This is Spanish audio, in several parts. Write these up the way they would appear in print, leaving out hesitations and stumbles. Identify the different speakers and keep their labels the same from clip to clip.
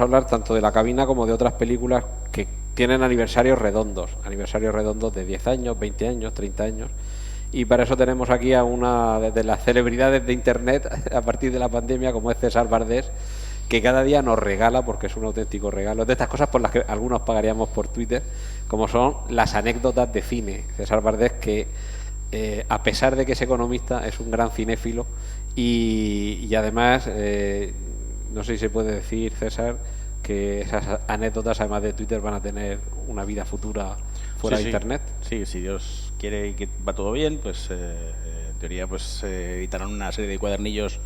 Speaker 1: hablar tanto de La Cabina como de otras películas que tienen aniversarios redondos de 10 años, 20 años, 30 años. Y para eso tenemos aquí a una de las celebridades de Internet a partir de la pandemia, como es César Vardés, que cada día nos regala, porque es un auténtico regalo, de estas cosas por las que algunos pagaríamos por Twitter, como son las anécdotas de cine. César Vardés, que a pesar de que es economista, es un gran cinéfilo y además, no sé si se puede decir, César, que esas anécdotas, además de Twitter, van a tener una vida futura fuera de Internet.
Speaker 2: Sí, si Dios quiere y que va todo bien, pues en teoría pues editarán una serie de cuadernillos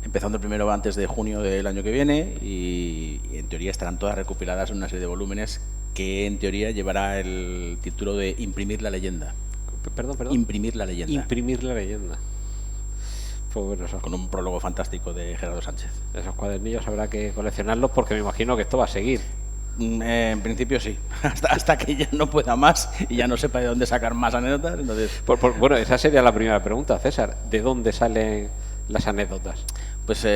Speaker 2: empezando el primero antes de junio del año que viene y en teoría estarán todas recopiladas en una serie de volúmenes que en teoría llevará el título de Imprimir la leyenda.
Speaker 1: Perdón.
Speaker 2: Imprimir la leyenda.
Speaker 1: Imprimir la leyenda. Pues bueno, eso.
Speaker 2: Con un prólogo fantástico de Gerardo Sánchez.
Speaker 1: Esos cuadernillos habrá que coleccionarlos porque me imagino que esto va a seguir.
Speaker 2: En principio sí, hasta que ya no pueda más y ya no sepa de dónde sacar más anécdotas. Entonces...
Speaker 1: Bueno, esa sería la primera pregunta, César. ¿De dónde salen las anécdotas?
Speaker 2: Pues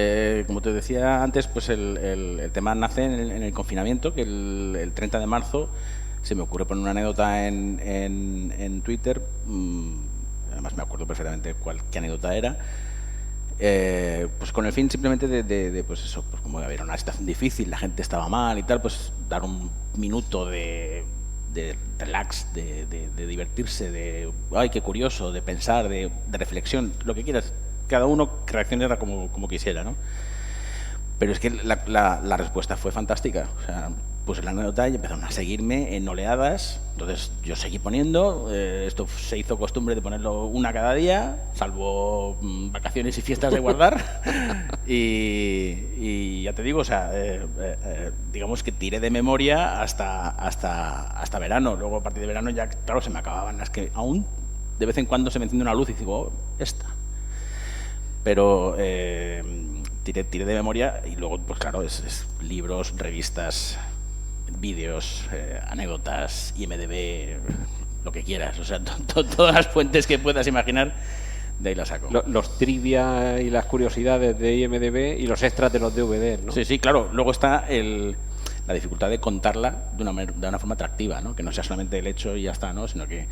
Speaker 2: como te decía antes, pues el tema nace en el confinamiento, que el 30 de marzo se me ocurre poner una anécdota en Twitter, además me acuerdo perfectamente qué anécdota era, pues con el fin simplemente de pues eso, pues como había una situación difícil, la gente estaba mal y tal, pues dar un minuto de relax, de divertirse, de ay, qué curioso, de pensar, de reflexión, lo que quieras. Cada uno reaccionara como quisiera, ¿no? Pero es que la respuesta fue fantástica. O sea, puse la anécdota y empezaron a seguirme en oleadas. Entonces yo seguí poniendo. Esto se hizo costumbre de ponerlo una cada día, salvo vacaciones y fiestas de guardar. y ya te digo, o sea, digamos que tiré de memoria hasta verano. Luego a partir de verano ya, claro, se me acababan las que aún de vez en cuando se me enciende una luz y digo, oh, esta. Pero tiré de memoria y luego, pues claro, es libros, revistas, vídeos, anécdotas, IMDb, lo que quieras. O sea, todas las fuentes que puedas imaginar, de ahí las saco.
Speaker 1: Los trivia y las curiosidades de IMDb y los extras de los DVD, ¿no?
Speaker 2: Sí, claro. Luego está la dificultad de contarla de una forma atractiva, ¿no? Que no sea solamente el hecho y ya está, ¿no? Sino que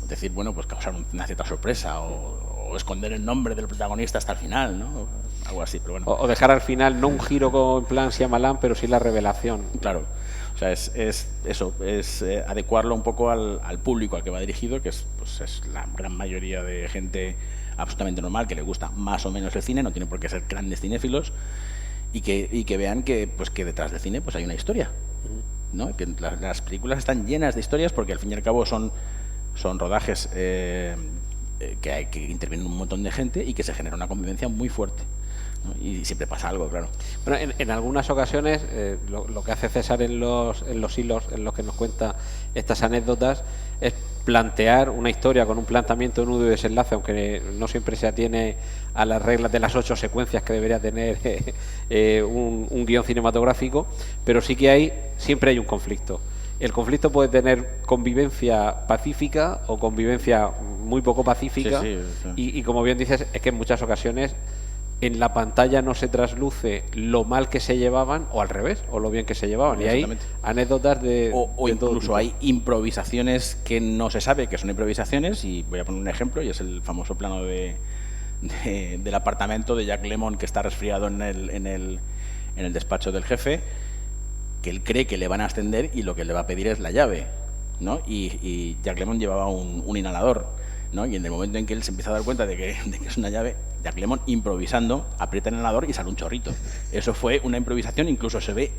Speaker 2: decir, bueno, pues causar una cierta sorpresa o esconder el nombre del protagonista hasta el final, ¿no? Algo así, pero bueno.
Speaker 1: O dejar al final no un giro en plan Shyamalan, pero sí la revelación.
Speaker 2: Claro. O sea, es eso, es adecuarlo un poco al público al que va dirigido, que es la gran mayoría de gente absolutamente normal, que le gusta más o menos el cine, no tiene por qué ser grandes cinéfilos, y que vean que detrás del cine pues hay una historia, ¿no? Que las películas están llenas de historias porque al fin y al cabo son rodajes que intervienen un montón de gente y que se genera una convivencia muy fuerte, ¿no? Y siempre pasa algo, claro.
Speaker 1: Bueno, en algunas ocasiones lo que hace César en los hilos en los que nos cuenta estas anécdotas es plantear una historia con un planteamiento de nudo y desenlace, aunque no siempre se atiene a las reglas de las 8 secuencias que debería tener un guión cinematográfico, pero sí que siempre hay un conflicto. El conflicto puede tener convivencia pacífica o convivencia muy poco pacífica,
Speaker 2: sí.
Speaker 1: Y como bien dices, es que en muchas ocasiones en la pantalla no se trasluce lo mal que se llevaban o al revés, o lo bien que se llevaban. Y hay anécdotas de
Speaker 2: o
Speaker 1: de
Speaker 2: incluso hay improvisaciones que no se sabe que son improvisaciones, y voy a poner un ejemplo, y es el famoso plano del apartamento de Jack Lemmon, que está resfriado en el despacho del jefe, que él cree que le van a ascender y lo que le va a pedir es la llave, ¿no? Y Jack Lemmon llevaba un inhalador, ¿no? Y en el momento en que él se empieza a dar cuenta de que es una llave, Jack Lemmon, improvisando, aprieta el inhalador y sale un chorrito. Eso fue una improvisación, incluso se ve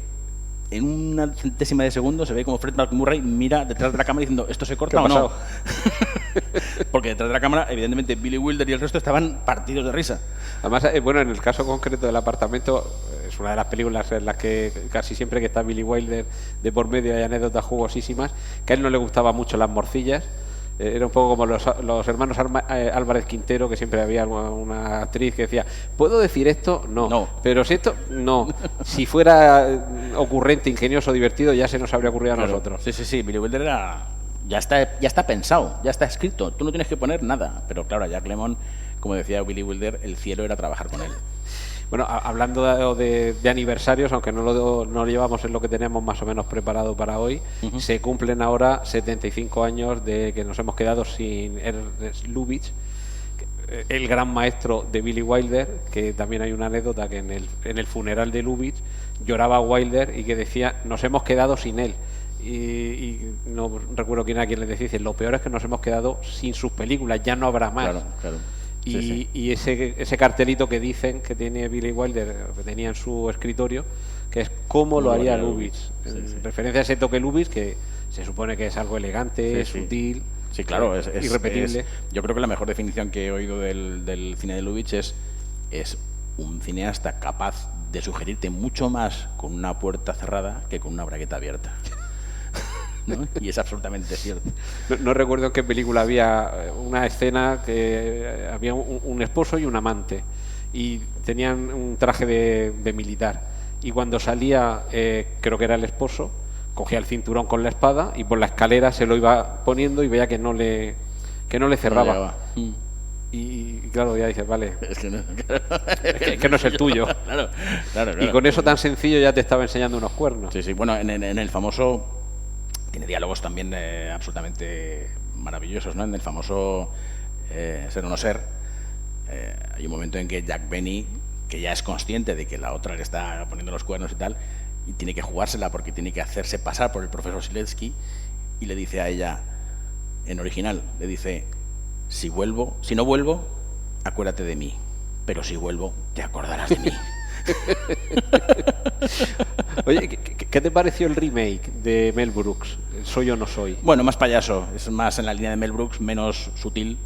Speaker 2: en una centésima de segundo, se ve como Fred McMurray mira detrás de la cámara diciendo, ¿esto se corta o no? Porque detrás de la cámara, evidentemente, Billy Wilder y el resto estaban partidos de risa.
Speaker 1: Además, bueno, en el caso concreto del apartamento, es una de las películas en las que casi siempre que está Billy Wilder de por medio hay anécdotas jugosísimas, que a él no le gustaban mucho las morcillas. Era un poco como los hermanos Álvarez Quintero, que siempre había una actriz que decía, ¿puedo decir esto? No. Pero si esto, no. Si fuera ocurrente, ingenioso, divertido, ya se nos habría ocurrido a nosotros.
Speaker 2: Sí. Billy Wilder ya está pensado, ya está escrito. Tú no tienes que poner nada. Pero claro, a Jack Lemmon, como decía Billy Wilder, el cielo era trabajar con él.
Speaker 1: Bueno, hablando de aniversarios, aunque no lo llevamos en lo que tenemos más o menos preparado para hoy, se cumplen ahora 75 años de que nos hemos quedado sin Ernest Lubitsch, el gran maestro de Billy Wilder, que también hay una anécdota que en el funeral de Lubitsch lloraba Wilder y que decía, nos hemos quedado sin él. Y no recuerdo quién era quien le decía, dice, lo peor es que nos hemos quedado sin sus películas, ya no habrá más.
Speaker 2: Claro.
Speaker 1: Y ese cartelito que dicen que tiene Billy Wilder, que tenía en su escritorio, que es cómo lo haría Lubitsch. En referencia a ese toque Lubitsch, que se supone que es algo elegante, sutil.
Speaker 2: Sí, claro, es
Speaker 1: irrepetible.
Speaker 2: Yo creo que la mejor definición que he oído del cine de Lubitsch es un cineasta capaz de sugerirte mucho más con una puerta cerrada que con una bragueta abierta. ¿No? Y es absolutamente cierto.
Speaker 1: No recuerdo en qué película había una escena que había un esposo y un amante y tenían un traje de militar, y cuando salía, creo que era el esposo, cogía el cinturón con la espada y por la escalera se lo iba poniendo y veía que no le cerraba. Y claro, ya dices, vale, es que no es el tuyo.
Speaker 2: Claro.
Speaker 1: Y con eso tan sencillo ya te estaba enseñando unos cuernos.
Speaker 2: Sí, bueno, en el famoso, tiene diálogos también absolutamente maravillosos, ¿no? En el famoso Ser o no ser, hay un momento en que Jack Benny, que ya es consciente de que la otra le está poniendo los cuernos y tal, y tiene que jugársela porque tiene que hacerse pasar por el profesor Siletsky, y le dice a ella, en original, le dice, si no vuelvo, acuérdate de mí, pero si vuelvo, te acordarás de mí.
Speaker 1: Oye, ¿qué te pareció el remake de Mel Brooks, Soy o no soy?
Speaker 2: Bueno, más payaso, es más en la línea de Mel Brooks, menos sutil,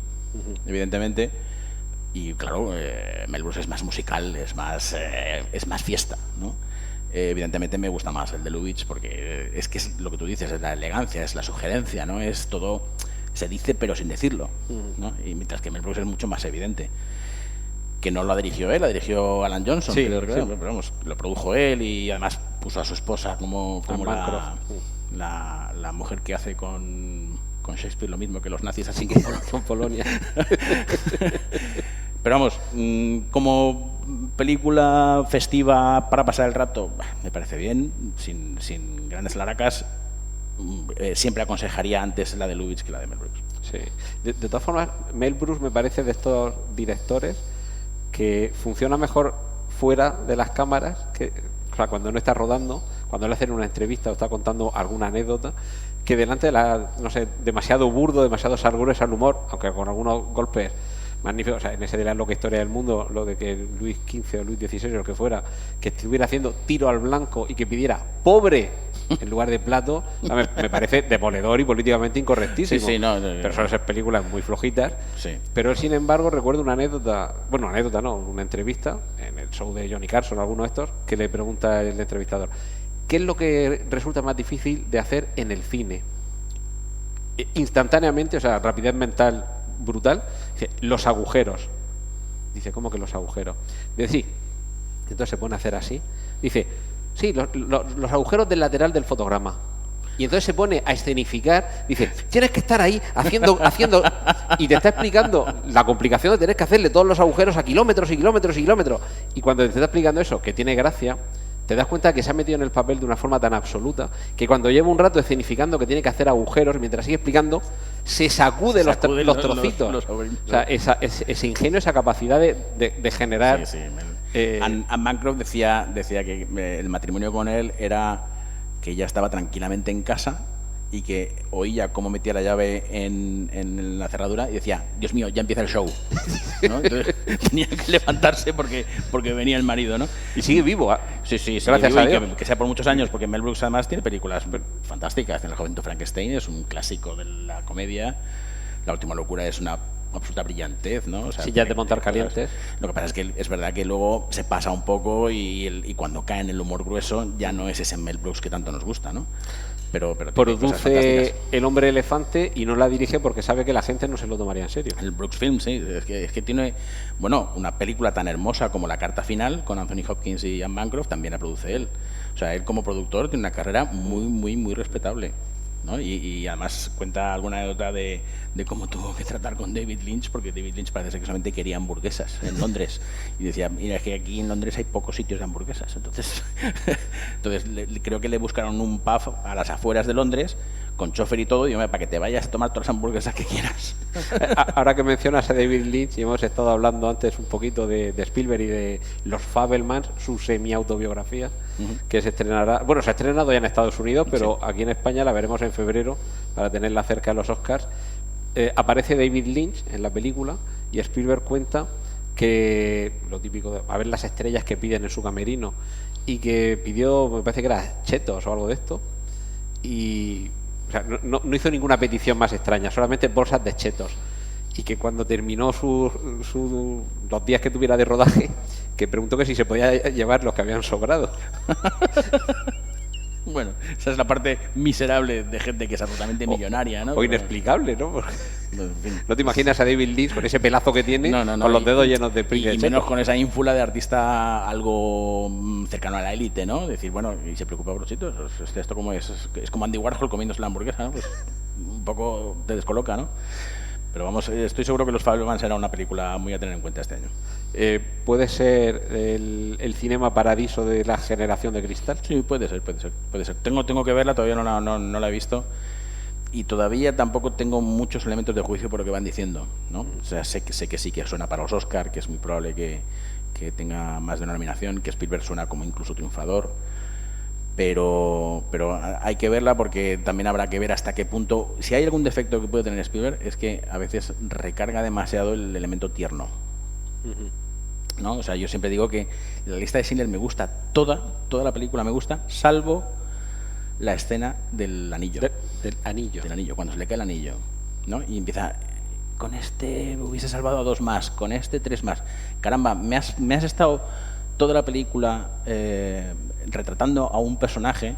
Speaker 2: evidentemente. Y claro, Mel Brooks es más musical, es más fiesta, ¿no? Evidentemente me gusta más el de Lubitsch porque es que es lo que tú dices, es la elegancia, es la sugerencia, ¿no? Es todo, se dice pero sin decirlo, ¿no? Y mientras que Mel Brooks es mucho más evidente. Que no la dirigió él, la dirigió Alan Johnson,
Speaker 1: sí,
Speaker 2: pero vamos, lo produjo él y además puso a su esposa como la mujer que hace con Shakespeare lo mismo que los nazis así
Speaker 1: con Polonia.
Speaker 2: Pero vamos, como película festiva para pasar el rato, me parece bien, sin grandes laracas. Siempre aconsejaría antes la de Lubitsch que la de Mel Brooks.
Speaker 1: Sí. De todas formas, Mel Brooks me parece de estos directores que funciona mejor fuera de las cámaras, o sea, cuando no está rodando, cuando le hacen una entrevista o está contando alguna anécdota, que delante de demasiado burdo, demasiado sargures al humor, aunque con algunos golpes magníficos. O sea, en ese de la loca historia del mundo, lo de que Luis XV o Luis XVI o lo que fuera, que estuviera haciendo tiro al blanco y que pidiera pobre en lugar de plato, me parece demoledor y políticamente incorrectísimo.
Speaker 2: Sí, no,
Speaker 1: pero son esas películas muy flojitas.
Speaker 2: Sí.
Speaker 1: Pero sin embargo recuerdo una anécdota, una entrevista en el show de Johnny Carson, alguno de estos, que le pregunta el entrevistador, ¿qué es lo que resulta más difícil de hacer en el cine? Instantáneamente, o sea, rapidez mental brutal, dice, los agujeros. Dice, ¿cómo que los agujeros? Dice, sí. Entonces se pone a hacer así. Dice, sí, los agujeros del lateral del fotograma. Y entonces se pone a escenificar, dice, tienes que estar ahí haciendo, y te está explicando la complicación de tener que hacerle todos los agujeros a kilómetros y kilómetros y kilómetros. Y cuando te está explicando eso, que tiene gracia, te das cuenta que se ha metido en el papel de una forma tan absoluta que cuando lleva un rato escenificando que tiene que hacer agujeros, mientras sigue explicando, se sacude los trocitos. O sea, ese ingenio, esa capacidad de generar...
Speaker 2: Sí. Anne Bancroft decía que el matrimonio con él era que ella estaba tranquilamente en casa y que oía cómo metía la llave en la cerradura y decía, Dios mío, ya empieza el show, ¿no? Entonces tenía que levantarse porque venía el marido, ¿no?
Speaker 1: Y sigue vivo.
Speaker 2: Sí,
Speaker 1: gracias a Dios.
Speaker 2: que sea por muchos años, porque Mel Brooks además tiene películas fantásticas. El joven Frankenstein es un clásico de la comedia. La última locura es una absoluta brillantez, ¿no? O sea,
Speaker 1: sillas de montar calientes.
Speaker 2: Lo que pasa es que es verdad que luego se pasa un poco y cuando cae en el humor grueso ya no es ese Mel Brooks que tanto nos gusta, ¿no? Pero
Speaker 1: produce El hombre elefante y no la dirige porque sabe que la gente no se lo tomaría en serio.
Speaker 2: El Brooks Film, sí, es que tiene, bueno, una película tan hermosa como La carta final con Anthony Hopkins y Anne Bancroft también la produce él. O sea, él como productor tiene una carrera muy, muy, muy respetable. ¿no? Y además cuenta alguna anécdota de cómo tuvo que tratar con David Lynch, porque David Lynch parece que solamente quería hamburguesas en Londres. Y decía, mira, es que aquí en Londres hay pocos sitios de hamburguesas. Entonces creo que le buscaron un pub a las afueras de Londres, con chofer y todo, y para que te vayas a tomar todas las hamburguesas que quieras.
Speaker 1: Ahora que mencionas a David Lynch, y hemos estado hablando antes un poquito de Spielberg y de Los Fabelmans, su semi-autobiografía, que se estrenará, bueno, se ha estrenado ya en Estados Unidos, pero sí, aquí en España la veremos en febrero para tenerla cerca de los Oscars. Aparece David Lynch en la película y Spielberg cuenta que lo típico de a ver las estrellas que piden en su camerino, y que pidió, me parece que era chetos o algo de esto, y o sea, no hizo ninguna petición más extraña, solamente bolsas de chetos. Y que cuando terminó los días que tuviera de rodaje, que preguntó que si se podía llevar los que habían sobrado.
Speaker 2: Bueno, esa es la parte miserable de gente que es absolutamente millonaria, ¿no?
Speaker 1: O inexplicable, ¿no? No te imaginas a David Lynch con ese pelazo que tiene, con los dedos llenos de Pringles.
Speaker 2: Y menos con esa ínfula de artista algo cercano a la élite, ¿no? Decir, bueno, y se preocupa por los sitios. Esto como es como Andy Warhol comiéndose la hamburguesa, ¿no? Pues un poco te descoloca, ¿no? Pero vamos, estoy seguro que Los Fabelmans será una película muy a tener en cuenta este año.
Speaker 1: ¿Puede ser el cinema paradiso de la generación de cristal?
Speaker 2: Sí, puede ser. Tengo que verla, todavía no la he visto. Y todavía tampoco tengo muchos elementos de juicio por lo que van diciendo, ¿no? O sea, sé que sí que suena para los Oscar, que es muy probable que tenga más de una nominación, que Spielberg suena como incluso triunfador. Pero hay que verla, porque también habrá que ver hasta qué punto. Si hay algún defecto que puede tener Spielberg, es que a veces recarga demasiado el elemento tierno, ¿no? O sea, yo siempre digo que la lista de Schindler me gusta toda la película me gusta, salvo la escena del anillo.
Speaker 1: Del anillo,
Speaker 2: cuando se le cae el anillo, ¿no? Y empieza, con este hubiese salvado a 2 más, con este 3 más. Caramba, me has estado toda la película retratando a un personaje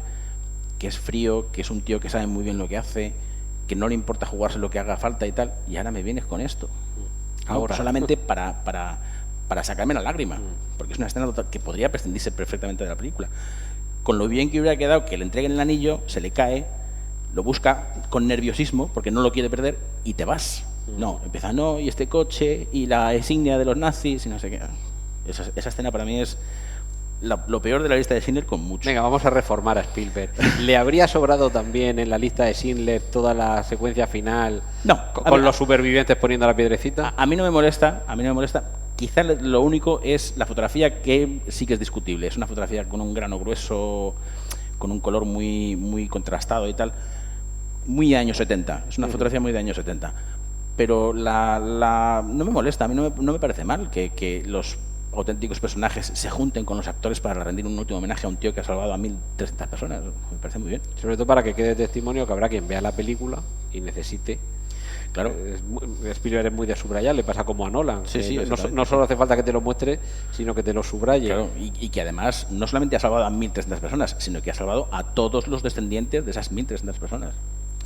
Speaker 2: que es frío, que es un tío que sabe muy bien lo que hace, que no le importa jugarse lo que haga falta y tal, y ahora me vienes con esto. Ahora, solamente para sacarme la lágrima, porque es una escena que podría prescindirse perfectamente de la película. Con lo bien que hubiera quedado que le entreguen el anillo, se le cae, lo busca con nerviosismo, porque no lo quiere perder, y te vas. No, empieza, no, y este coche, y la insignia de los nazis, y no sé qué. Esa escena para mí es lo peor de la lista de Schindler, con mucho.
Speaker 1: Venga, vamos a reformar a Spielberg. ¿Le habría sobrado también en la lista de Schindler toda la secuencia final?
Speaker 2: No,
Speaker 1: con los supervivientes poniendo la piedrecita.
Speaker 2: A mí no me molesta. Quizás lo único es la fotografía, que sí que es discutible. Es una fotografía con un grano grueso, con un color muy, muy contrastado y tal. Muy años 70. Es una fotografía muy de años 70. Pero no me molesta, a mí no me parece mal que los auténticos personajes se junten con los actores para rendir un último homenaje a un tío que ha salvado a 1.300 personas. Me parece muy bien.
Speaker 1: Sobre todo para que quede testimonio que habrá quien vea la película y necesite.
Speaker 2: Claro.
Speaker 1: Spielberg es muy de subrayar, le pasa como a Nolan.
Speaker 2: Sí,
Speaker 1: no solo hace falta que te lo muestre, sino que te lo subraye.
Speaker 2: Claro, y que además no solamente ha salvado a 1.300 personas, sino que ha salvado a todos los descendientes de esas 1.300 personas.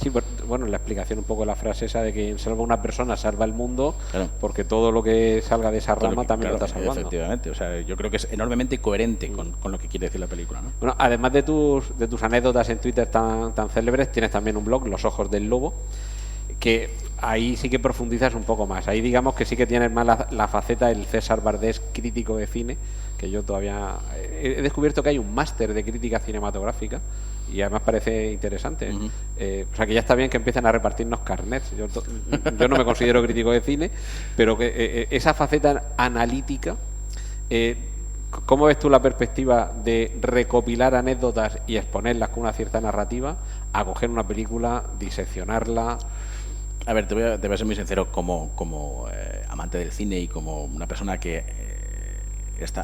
Speaker 1: Sí, bueno, la explicación un poco la frase esa de que salva una persona, salva el mundo,
Speaker 2: claro,
Speaker 1: porque todo lo que salga de esa rama también, claro, lo está salvando.
Speaker 2: Efectivamente, o sea, yo creo que es enormemente coherente con lo que quiere decir la película, ¿no?
Speaker 1: Bueno, además de tus anécdotas en Twitter tan célebres, tienes también un blog, Los Ojos del Lobo, que ahí sí que profundizas un poco más. Ahí digamos que sí que tienes más la faceta del César Bardés crítico de cine, que yo todavía he descubierto que hay un máster de crítica cinematográfica y además parece interesante. O sea, que ya está bien que empiecen a repartirnos carnets. Yo no me considero crítico de cine, pero que esa faceta analítica, ¿cómo ves tú la perspectiva de recopilar anécdotas y exponerlas con una cierta narrativa a coger una película, diseccionarla?
Speaker 2: A ver, te voy a ser muy sincero, como amante del cine y como una persona que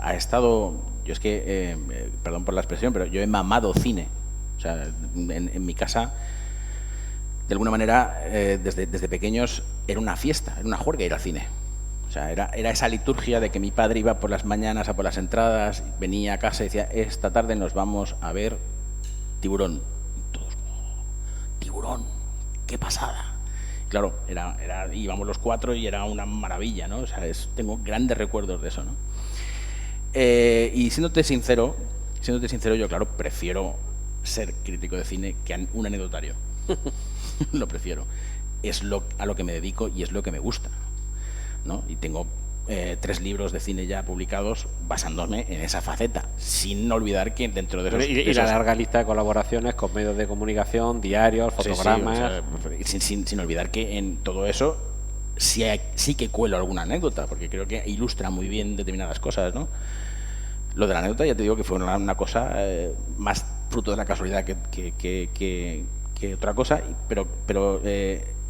Speaker 2: ha estado, yo es que, perdón por la expresión, pero yo he mamado cine. O sea, en mi casa, de alguna manera, desde pequeños, era una fiesta, era una juerga ir al cine. O sea, era esa liturgia de que mi padre iba por las mañanas a por las entradas, venía a casa y decía, esta tarde nos vamos a ver Tiburón. Y todos, oh, Tiburón, qué pasada. Claro, íbamos los 4 y era una maravilla, ¿no? O sea, tengo grandes recuerdos de eso, ¿no? Y siéndote sincero, yo, claro, prefiero ser crítico de cine que un anecdotario. Lo prefiero. Es a lo que me dedico y es lo que me gusta, ¿no? Y tengo 3 libros de cine ya publicados basándome en esa faceta, sin olvidar que dentro de esos...
Speaker 1: Y la larga lista de colaboraciones con medios de comunicación, diarios, fotogramas...
Speaker 2: Sí, o sea, sin olvidar que en todo eso sí que cuelo alguna anécdota, porque creo que ilustra muy bien determinadas cosas, ¿no? Lo de la anécdota ya te digo que fue una cosa más fruto de la casualidad que otra cosa, pero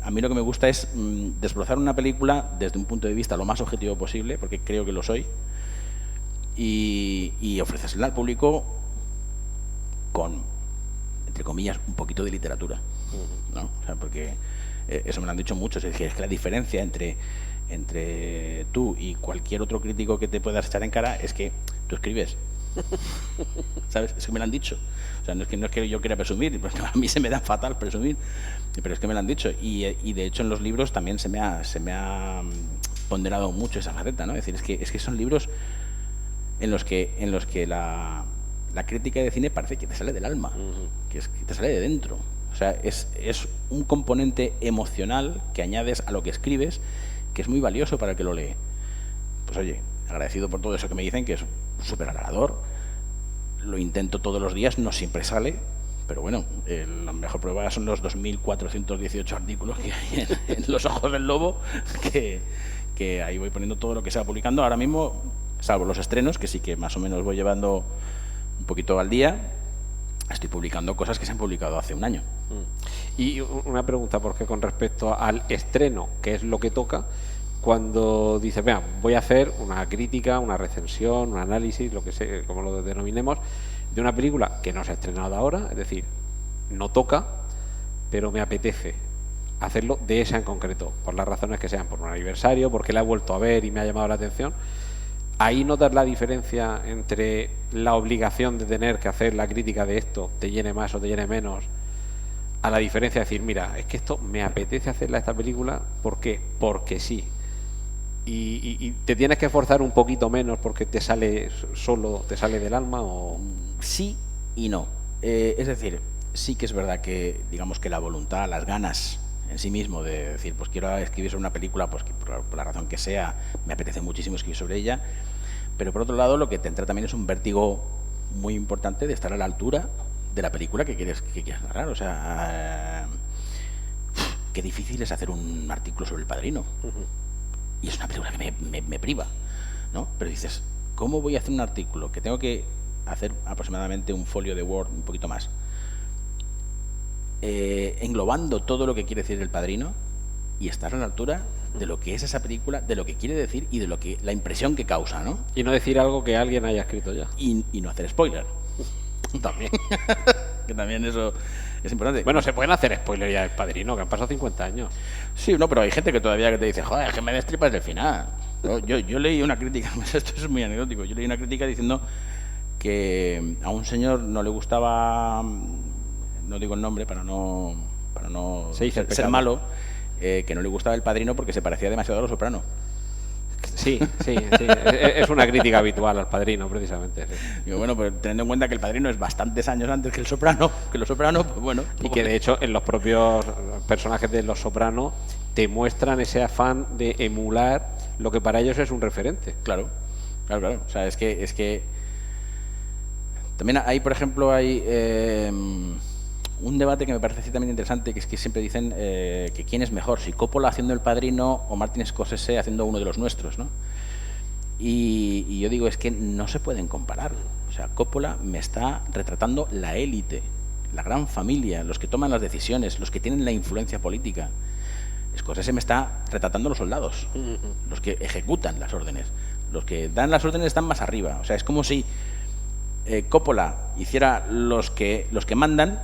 Speaker 2: a mí lo que me gusta es desbrozar una película desde un punto de vista lo más objetivo posible, porque creo que lo soy, y ofrecérsela al público con, entre comillas, un poquito de literatura, ¿no? O sea, porque eso me lo han dicho muchos, es que la diferencia entre tú y cualquier otro crítico que te puedas echar en cara es que tú escribes. ¿Sabes? Es que me lo han dicho. O sea, no es que yo quiera presumir, porque a mí se me da fatal presumir, pero es que me lo han dicho. Y de hecho en los libros también se me ha ponderado mucho esa faceta, ¿no? Es decir, es que son libros en los que la crítica de cine parece que te sale del alma, que te sale de dentro. O sea, es un componente emocional que añades a lo que escribes, que es muy valioso para el que lo lee. Pues oye, agradecido por todo eso que me dicen, que es súper halagador. Lo intento todos los días, no siempre sale, pero bueno, la mejor prueba son los 2.418 artículos que hay en Los Ojos del Lobo, que ahí voy poniendo todo lo que se va publicando. Ahora mismo, salvo los estrenos, que sí que más o menos voy llevando un poquito al día, estoy publicando cosas que se han publicado hace un año.
Speaker 1: Y una pregunta, porque con respecto al estreno, que es lo que toca, cuando dices, vea, voy a hacer una crítica, una recensión, un análisis, lo que sea, como lo denominemos, de una película que no se ha estrenado ahora, es decir, no toca, pero me apetece hacerlo de esa en concreto, por las razones que sean, por un aniversario, porque la he vuelto a ver y me ha llamado la atención. Ahí notas la diferencia entre la obligación de tener que hacer la crítica de esto, te llene más o te llene menos, a la diferencia de decir, mira, es que esto me apetece hacerla esta película, ¿por qué? Porque sí. Y te tienes que esforzar un poquito menos porque te sale solo, te sale del alma, o...
Speaker 2: Sí y no. Es decir, sí que es verdad que, digamos que la voluntad, las ganas en sí mismo de decir, pues quiero escribir sobre una película, pues que por la razón que sea, me apetece muchísimo escribir sobre ella, pero por otro lado lo que te entra también es un vértigo muy importante de estar a la altura de la película que quieres narrar. O sea, qué difícil es hacer un artículo sobre El Padrino. Y es una película que me priva, ¿no? Pero dices, ¿cómo voy a hacer un artículo que tengo que hacer aproximadamente un folio de Word, un poquito más, englobando todo lo que quiere decir El Padrino y estar a la altura de lo que es esa película, de lo que quiere decir y de lo que la impresión que causa, ¿no?
Speaker 1: Y no decir algo que alguien haya escrito ya.
Speaker 2: Y no hacer spoiler. También. Que también eso es importante.
Speaker 1: Bueno, se pueden hacer spoilers ya del Padrino, que han pasado 50 años.
Speaker 2: Sí, no, pero hay gente que todavía que te dice, joder, es que me destripas del final. Yo leí una crítica, esto es muy anecdótico, yo leí una crítica diciendo que a un señor no le gustaba, no digo el nombre para no ser malo, que no le gustaba El Padrino porque se parecía demasiado a Los Soprano.
Speaker 1: Sí. Es una crítica habitual al Padrino, precisamente. Sí.
Speaker 2: Digo, bueno, pues teniendo en cuenta que El Padrino es bastantes años antes que Los Soprano, pues bueno.
Speaker 1: Y que de hecho en los propios personajes de Los Soprano te muestran ese afán de emular lo que para ellos es un referente.
Speaker 2: Claro. O sea, es que también hay, por ejemplo, un debate que me parece ciertamente interesante, que es que siempre dicen que quién es mejor, si Coppola haciendo El Padrino o Martin Scorsese haciendo uno de los nuestros, ¿no? Y yo digo, es que no se pueden comparar. O sea, Coppola me está retratando la élite, la gran familia, los que toman las decisiones, los que tienen la influencia política. Scorsese me está retratando los soldados, los que ejecutan las órdenes. Los que dan las órdenes están más arriba. O sea, es como si Coppola hiciera los que mandan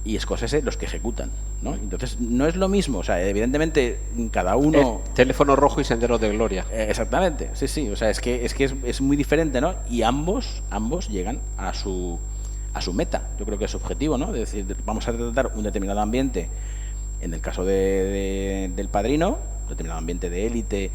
Speaker 2: y Scorsese los que ejecutan, ¿no? Entonces no es lo mismo, o sea, evidentemente cada uno...
Speaker 1: Teléfono rojo y senderos de gloria.
Speaker 2: Exactamente, sí, o sea, es que es muy diferente, ¿no? Y ambos llegan a su meta, yo creo que es su objetivo, ¿no? Es decir, vamos a tratar un determinado ambiente, en el caso del Padrino, un determinado ambiente de élite,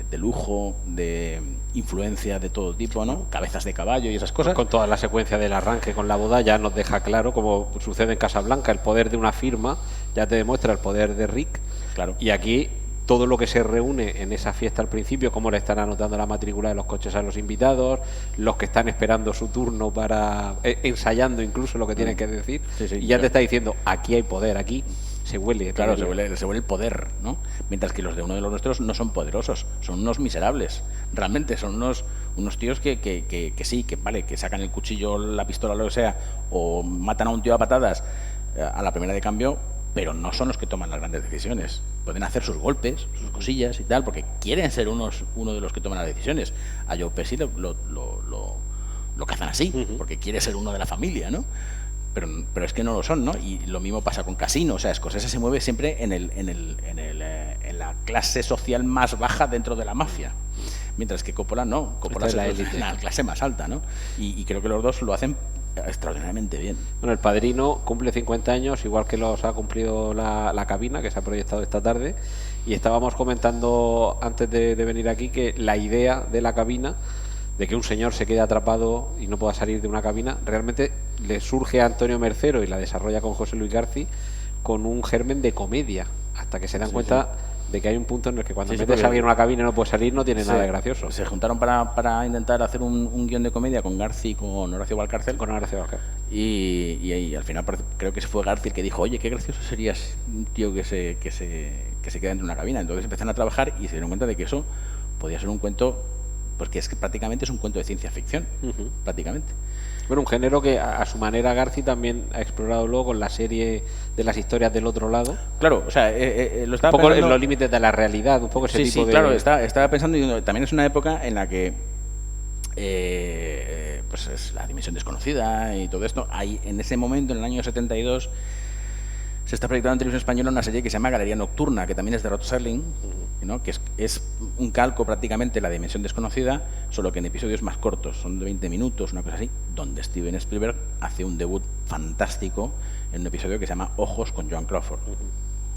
Speaker 2: de lujo, de influencia de todo tipo, ¿no? Cabezas de caballo y esas cosas.
Speaker 1: Con toda la secuencia del arranque con la boda ya nos deja claro, como sucede en Casablanca, el poder de una firma ya te demuestra el poder de Rick.
Speaker 2: Claro.
Speaker 1: Y aquí todo lo que se reúne en esa fiesta al principio, cómo le están anotando la matrícula de los coches a los invitados, los que están esperando su turno para ensayando incluso lo que tienen que decir,
Speaker 2: Sí,
Speaker 1: y ya te está diciendo, aquí hay poder, aquí se huele.
Speaker 2: Claro, se huele el poder, ¿no? Mientras que los de uno de los nuestros no son poderosos, son unos miserables. Realmente son unos tíos que sí, que vale, que sacan el cuchillo, la pistola, lo que sea, o matan a un tío a patadas a la primera de cambio, pero no son los que toman las grandes decisiones. Pueden hacer sus golpes, sus cosillas y tal, porque quieren ser uno de los que toman las decisiones. A Joe Pesci lo cazan así, porque quiere ser uno de la familia, ¿no? Pero es que no lo son, ¿no? Y lo mismo pasa con Casino. O sea, Scorsese se mueve siempre en la clase social más baja dentro de la mafia. Mientras que Coppola no. Coppola es la clase más alta, ¿no? Y creo que los dos lo hacen extraordinariamente bien.
Speaker 1: Bueno, El Padrino cumple 50 años, igual que los ha cumplido la cabina, que se ha proyectado esta tarde. Y estábamos comentando antes de venir aquí que la idea de la cabina, de que un señor se quede atrapado y no pueda salir de una cabina, realmente le surge a Antonio Mercero y la desarrolla con José Luis García con un germen de comedia, hasta que se dan cuenta de que hay un punto en el que cuando metes a alguien en una cabina y no puede salir, no tiene nada de gracioso.
Speaker 2: Se juntaron para intentar hacer un guión de comedia con García y con Horacio Valcárcel. Y al final creo que fue García el que dijo, oye, qué gracioso sería un tío que se queda dentro de una cabina. Entonces empezaron a trabajar y se dieron cuenta de que eso podía ser un cuento, porque es que prácticamente es un cuento de ciencia ficción, prácticamente.
Speaker 1: Bueno, un género que a su manera García también ha explorado luego con la serie de las historias del otro lado.
Speaker 2: Claro, o sea, lo estaba
Speaker 1: un poco
Speaker 2: pensando,
Speaker 1: en los límites de la realidad, un poco ese tipo de...
Speaker 2: Sí, claro, estaba pensando, y también es una época en la que pues es la dimensión desconocida y todo esto. Hay, en ese momento, en el año 72, se está proyectando en televisión española una serie que se llama Galería Nocturna, que también es de Rod Serling, ¿no? Que es un calco prácticamente La Dimensión Desconocida, solo que en episodios más cortos, son de 20 minutos, una cosa así, donde Steven Spielberg hace un debut fantástico en un episodio que se llama Ojos con Joan Crawford.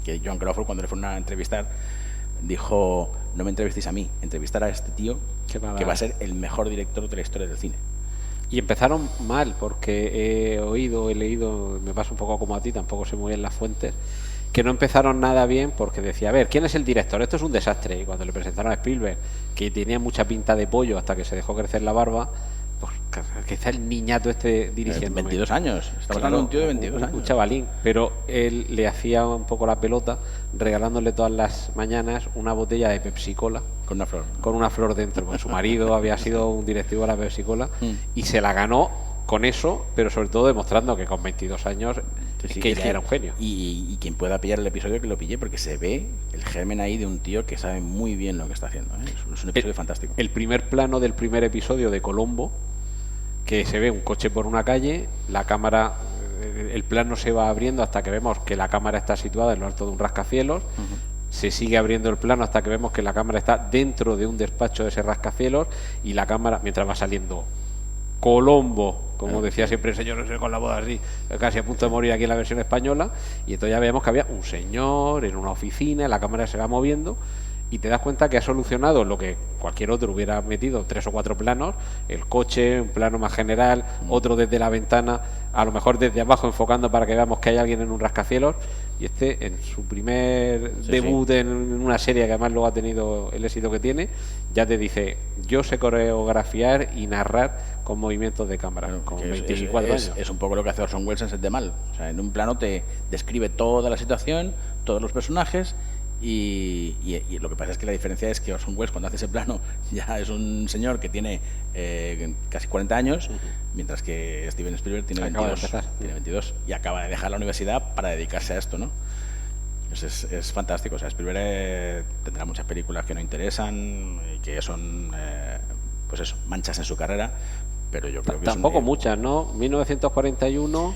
Speaker 2: Que Joan Crawford, cuando le fueron a entrevistar, dijo, no me entrevistéis a mí, entrevistar a este tío que va a ser el mejor director de la historia del cine.
Speaker 1: Y empezaron mal, porque he leído, me pasa un poco como a ti, tampoco sé muy bien las fuentes, que no empezaron nada bien porque decía, a ver, ¿quién es el director? Esto es un desastre. Y cuando le presentaron a Spielberg, que tenía mucha pinta de pollo hasta que se dejó crecer la barba, pues que está el niñato dirigiendo.
Speaker 2: 22 años, estamos hablando de un tío de 22 años.
Speaker 1: Un chavalín, pero él le hacía un poco la pelota regalándole todas las mañanas una botella de Pepsi Cola.
Speaker 2: Con una flor.
Speaker 1: Con una flor dentro, porque su marido había sido un directivo de la Pepsi Cola y se la ganó con eso, pero sobre todo demostrando que con 22 años que ya era un genio.
Speaker 2: Y quien pueda pillar el episodio, que lo pille, porque se ve el germen ahí de un tío que sabe muy bien lo que está haciendo, ¿eh? Es un episodio fantástico.
Speaker 1: El primer plano del primer episodio de Colombo, que se ve un coche por una calle, la cámara, el plano se va abriendo hasta que vemos que la cámara está situada en lo alto de un rascacielos. Se sigue abriendo el plano hasta que vemos que la cámara está dentro de un despacho de ese rascacielos y la cámara, mientras va saliendo Colombo, como decía siempre el señor con la voz así, casi a punto de morir aquí en la versión española, y entonces ya vemos que había un señor en una oficina, la cámara se va moviendo y te das cuenta que ha solucionado lo que cualquier otro hubiera metido, 3 o 4 planos, el coche, un plano más general, otro desde la ventana, a lo mejor desde abajo enfocando para que veamos que hay alguien en un rascacielos, y en su primer debut en una serie que además luego ha tenido el éxito que tiene, ya te dice, yo sé coreografiar y narrar con movimientos de cámara, con 24 años.
Speaker 2: Es un poco lo que hace Orson Welles en Set de Mal, o sea, en un plano te describe toda la situación, todos los personajes. Y lo que pasa es que la diferencia es que Orson Welles, cuando hace ese plano, ya es un señor que tiene casi 40 años, mientras que Steven Spielberg tiene 22 y acaba de dejar la universidad para dedicarse a esto, ¿no? Es fantástico. O sea, Spielberg tendrá muchas películas que no interesan y que son pues eso, manchas en su carrera, pero yo creo que
Speaker 1: tampoco muchas, ¿no? 1941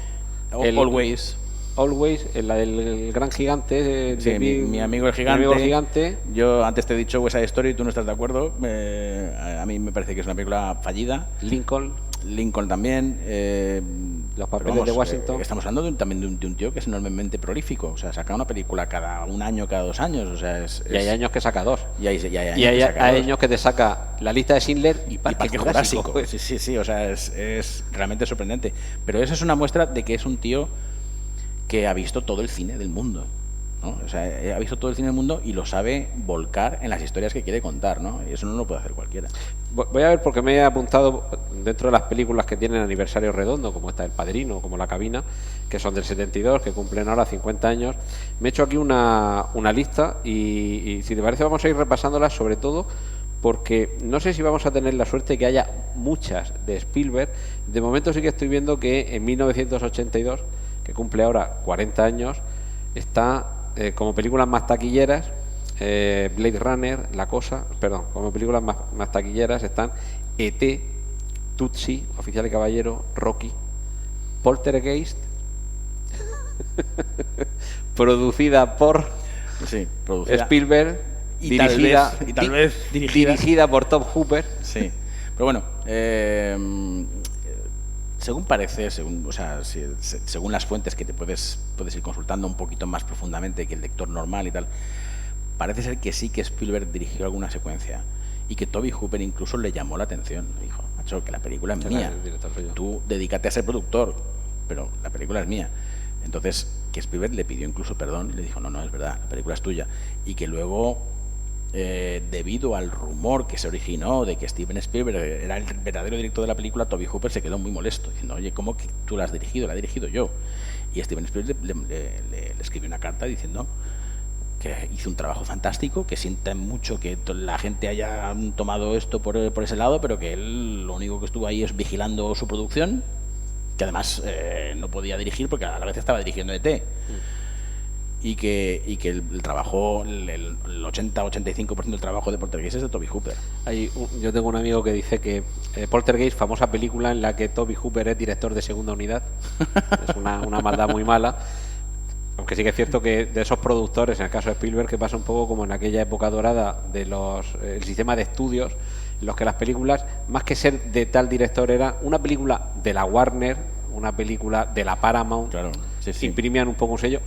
Speaker 1: Always, la del gran gigante.
Speaker 2: Mi amigo el gigante.
Speaker 1: Mi amigo el gigante.
Speaker 2: Yo antes te he dicho West Side Story y tú no estás de acuerdo. A mí me parece que es una película fallida.
Speaker 1: Lincoln
Speaker 2: también.
Speaker 1: Los
Speaker 2: Pero
Speaker 1: papeles
Speaker 2: vamos,
Speaker 1: de Washington.
Speaker 2: estamos hablando también de un tío que es enormemente prolífico. O sea, saca una película cada un año, cada 2 años. O sea,
Speaker 1: Y hay años que saca 2.
Speaker 2: Y hay años
Speaker 1: Y hay
Speaker 2: que saca 2.
Speaker 1: años que te saca la lista de Schindler y Parque Jurásico.
Speaker 2: Sí, o sea, es realmente sorprendente. Pero eso es una muestra de que es un tío que ha visto todo el cine del mundo, ¿no? O sea, ha visto todo el cine del mundo y lo sabe volcar en las historias que quiere contar, ¿no? Y eso no lo puede hacer cualquiera.
Speaker 1: Voy a ver, porque me he apuntado dentro de las películas que tienen aniversario redondo, como esta El Padrino, como La Cabina, que son del 72, que cumplen ahora 50 años. Me he hecho aquí una lista y si te parece vamos a ir repasándolas, sobre todo porque no sé si vamos a tener la suerte de que haya muchas de Spielberg. De momento sí que estoy viendo que en 1982, que cumple ahora 40 años, está como películas más taquilleras, Blade Runner, como películas más taquilleras están E.T., Tootsie, Oficial y Caballero, Rocky, Poltergeist, producida por Spielberg,
Speaker 2: y tal vez
Speaker 1: dirigida por Tom Hooper.
Speaker 2: Sí, pero bueno, según parece, según las fuentes que te puedes ir consultando un poquito más profundamente que el lector normal y tal, parece ser que sí que Spielberg dirigió alguna secuencia y que Tobe Hooper incluso le llamó la atención. Dijo, macho, que la película es mía, tú dedícate a ser productor, pero la película es mía. Entonces, que Spielberg le pidió incluso perdón y le dijo, no, es verdad, la película es tuya. Y que luego, debido al rumor que se originó de que Steven Spielberg era el verdadero director de la película, Tobe Hooper se quedó muy molesto, diciendo, oye, ¿cómo que tú la has dirigido? La he dirigido yo. Y Steven Spielberg le escribió una carta diciendo que hizo un trabajo fantástico, que sienta mucho que la gente haya tomado esto por ese lado, pero que él lo único que estuvo ahí es vigilando su producción, que además no podía dirigir porque a la vez estaba dirigiendo ET. Y que el trabajo, el 80-85% del trabajo de Poltergeist es de Tobe Hooper.
Speaker 1: Yo tengo un amigo que dice que Poltergeist, famosa película en la que Tobe Hooper es director de segunda unidad, es una maldad muy mala. Aunque sí que es cierto que de esos productores, en el caso de Spielberg, que pasa un poco como en aquella época dorada de el sistema de estudios, en los que las películas, más que ser de tal director, era una película de la Warner, una película de la Paramount,
Speaker 2: claro, sí.
Speaker 1: Imprimían un poco un sello,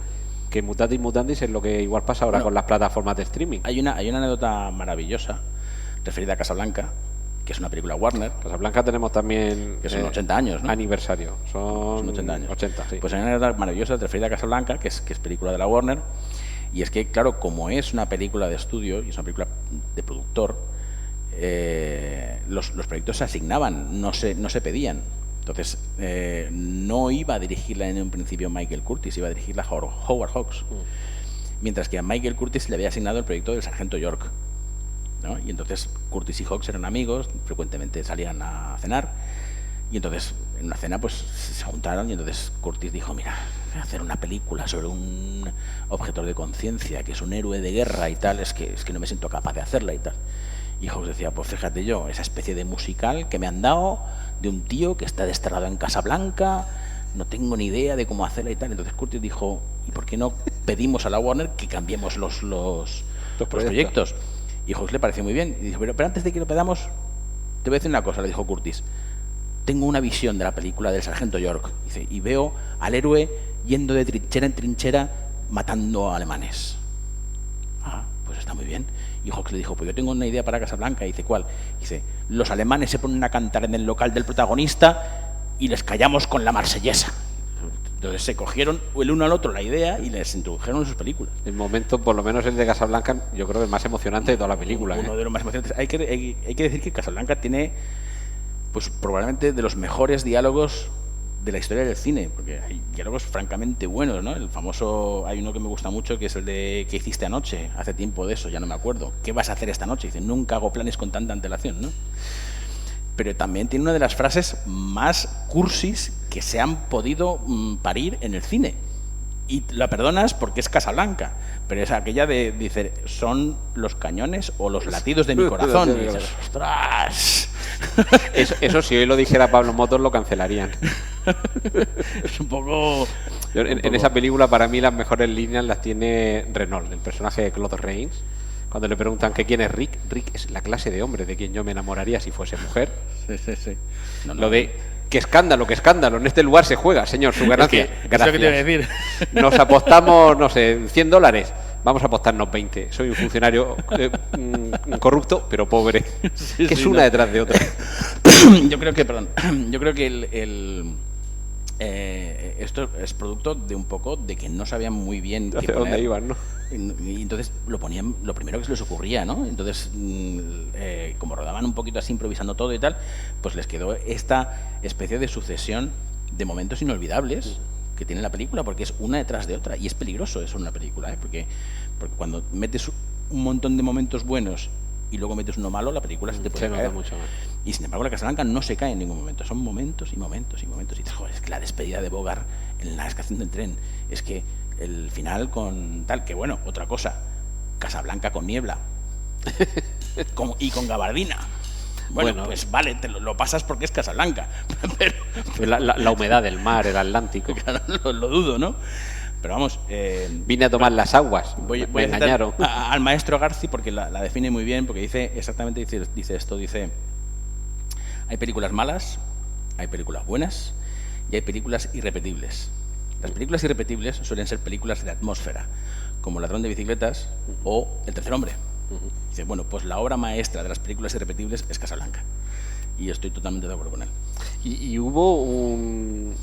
Speaker 1: que mutatis mutandis es lo que igual pasa ahora con las plataformas de streaming.
Speaker 2: Hay una anécdota maravillosa referida a Casablanca, que es una película Warner.
Speaker 1: Casablanca tenemos también...
Speaker 2: Que son 80 años, ¿no?
Speaker 1: Aniversario. Son
Speaker 2: 80 años.
Speaker 1: 80, sí.
Speaker 2: Pues hay una anécdota maravillosa referida a Casablanca, que es película de la Warner, y es que, claro, como es una película de estudio y es una película de productor, los proyectos se asignaban, no se pedían. Entonces, no iba a dirigirla en un principio Michael Curtis, iba a dirigirla Howard Hawks. Mientras que a Michael Curtis le había asignado el proyecto del Sargento York, ¿no? Y entonces Curtis y Hawks eran amigos, frecuentemente salían a cenar, y entonces en una cena pues se juntaron y entonces Curtis dijo, mira, voy a hacer una película sobre un objetor de conciencia que es un héroe de guerra y tal, es que no me siento capaz de hacerla y tal. Y Hawks decía, pues fíjate yo, esa especie de musical que me han dado de un tío que está desterrado en Casablanca, no tengo ni idea de cómo hacerla y tal. Entonces Curtis dijo, ¿y por qué no pedimos a la Warner que cambiemos los proyectos? Y Hawks le pareció muy bien. Y dijo, pero antes de que lo pedamos, te voy a decir una cosa, le dijo Curtis. Tengo una visión de la película del Sargento York. Dice, y veo al héroe yendo de trinchera en trinchera matando a alemanes. Ah, pues está muy bien. Y Hawks le dijo, pues yo tengo una idea para Casablanca. Y dice, ¿cuál? Dice, los alemanes se ponen a cantar en el local del protagonista y les callamos con la marsellesa. Entonces se cogieron el uno al otro la idea y les introdujeron en sus películas.
Speaker 1: El momento, por lo menos el de Casablanca, yo creo que el más emocionante de toda la película.
Speaker 2: Uno de los más emocionantes. Hay que decir que Casablanca tiene, pues probablemente de los mejores diálogos de la historia del cine, porque hay diálogos francamente buenos, ¿no? El famoso, hay uno que me gusta mucho, que es el de ¿qué hiciste anoche? Hace tiempo de eso, ya no me acuerdo. ¿Qué vas a hacer esta noche? Dice, nunca hago planes con tanta antelación, ¿no? Pero también tiene una de las frases más cursis que se han podido parir en el cine. Y la perdonas porque es Casablanca, pero es aquella de, dice, ¿son los cañones o los latidos de mi corazón? Y dices, ¡ostras!
Speaker 1: Eso si hoy lo dijera Pablo Motos lo cancelarían.
Speaker 2: Es un poco...
Speaker 1: En esa película para mí las mejores líneas las tiene Renault, el personaje de Claude Rains. Cuando le preguntan que quién es Rick, Rick es la clase de hombre de quien yo me enamoraría si fuese mujer.
Speaker 2: Sí.
Speaker 1: Lo de qué escándalo, en este lugar se juega, señor, su ganancia.
Speaker 2: Es que,
Speaker 1: gracias.
Speaker 2: es lo que te iba a decir.
Speaker 1: Nos apostamos, no sé, $100. Vamos a apostarnos 20. Soy un funcionario corrupto, pero pobre.
Speaker 2: Sí,
Speaker 1: que es
Speaker 2: sí,
Speaker 1: una
Speaker 2: no.
Speaker 1: detrás de otra.
Speaker 2: Yo creo que esto es producto de un poco de que no sabían muy bien qué
Speaker 1: Hacia
Speaker 2: poner.
Speaker 1: dónde iban, ¿no?
Speaker 2: Y entonces lo ponían lo primero que se les ocurría, ¿no? Entonces, como rodaban un poquito así, improvisando todo y tal, pues les quedó esta especie de sucesión de momentos inolvidables que tiene la película, porque es una detrás de otra. Y es peligroso eso en una película, ¿eh? Porque cuando metes un montón de momentos buenos y luego metes uno malo, la película se te puede caer.
Speaker 1: Nota mucho más.
Speaker 2: Y sin embargo, la Casablanca no se cae en ningún momento. Son momentos y momentos y momentos. Y dices, joder, es que la despedida de Bogart en la estación del tren, es que el final con tal, que bueno, otra cosa, Casablanca con niebla y con gabardina. Bueno, pues vale, te lo pasas porque es Casablanca. Pero
Speaker 1: la humedad del mar, el Atlántico.
Speaker 2: claro, lo dudo, ¿no? Pero vamos...
Speaker 1: Vine a tomar las aguas,
Speaker 2: voy
Speaker 1: me
Speaker 2: a
Speaker 1: engañaron.
Speaker 2: Al maestro Garci, porque la define muy bien, porque dice exactamente esto, dice: hay películas malas, hay películas buenas y hay películas irrepetibles. Las películas irrepetibles suelen ser películas de atmósfera, como Ladrón de bicicletas o El tercer hombre. Dice, bueno, pues la obra maestra de las películas irrepetibles es Casablanca. Y estoy totalmente de acuerdo con él.
Speaker 1: Y hubo un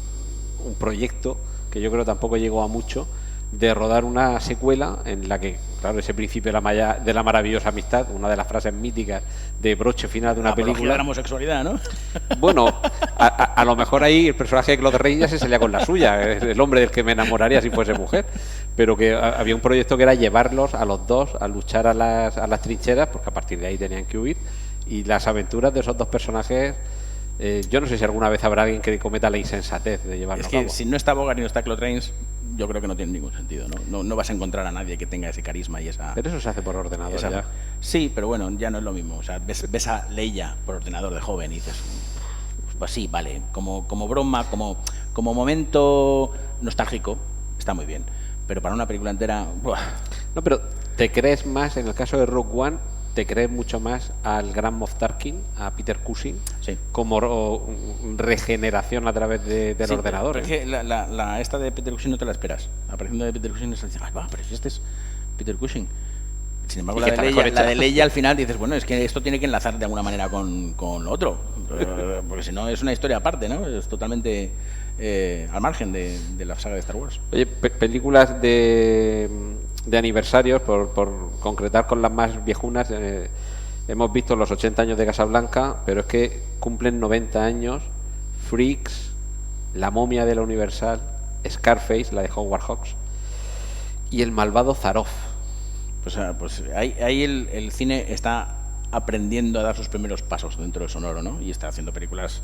Speaker 1: proyecto que yo creo tampoco llegó a mucho, de rodar una secuela en la que, claro, ese principio de la maravillosa amistad, una de las frases míticas de broche final de una película.
Speaker 2: De la homosexualidad, ¿no?
Speaker 1: Bueno, a lo mejor ahí el personaje de Claude Rains ya se salía con la suya, el hombre del que me enamoraría si fuese mujer, pero que había un proyecto que era llevarlos a los dos a luchar a las trincheras, porque a partir de ahí tenían que huir, y las aventuras de esos dos personajes. Yo no sé si alguna vez habrá alguien que cometa la insensatez de llevarlo
Speaker 2: a
Speaker 1: cabo.
Speaker 2: Es que si no está Bogart y no está Claude Rains, yo creo que no tiene ningún sentido, ¿no? No vas a encontrar a nadie que tenga ese carisma y esa...
Speaker 1: Pero eso se hace por ordenador ya.
Speaker 2: Sí, pero bueno, ya no es lo mismo. O sea, ves a Leia por ordenador de joven y dices, pues sí, vale, como broma, como momento nostálgico, está muy bien. Pero para una película entera... ¡buah!
Speaker 1: No, pero te crees más, en el caso de Rogue One, te crees mucho más al gran Moff Tarkin, a Peter Cushing,
Speaker 2: sí,
Speaker 1: como regeneración a través del ordenador.
Speaker 2: Pero es que esta de Peter Cushing no te la esperas. La aparición de Peter Cushing es, ay, va, pero si este es Peter Cushing. Sin embargo, la de Leia al final dices, bueno, es que esto tiene que enlazar de alguna manera con lo otro, porque si no es una historia aparte, ¿no? Es totalmente al margen de la saga de Star Wars.
Speaker 1: Oye, películas de aniversarios, por concretar con las más viejunas, hemos visto los 80 años de Casablanca, pero es que cumplen 90 años Freaks, La momia de la Universal, Scarface, la de Howard Hawks, y El malvado Zaroff.
Speaker 2: Pues ahí el cine está aprendiendo a dar sus primeros pasos dentro del sonoro, ¿no? Y está haciendo películas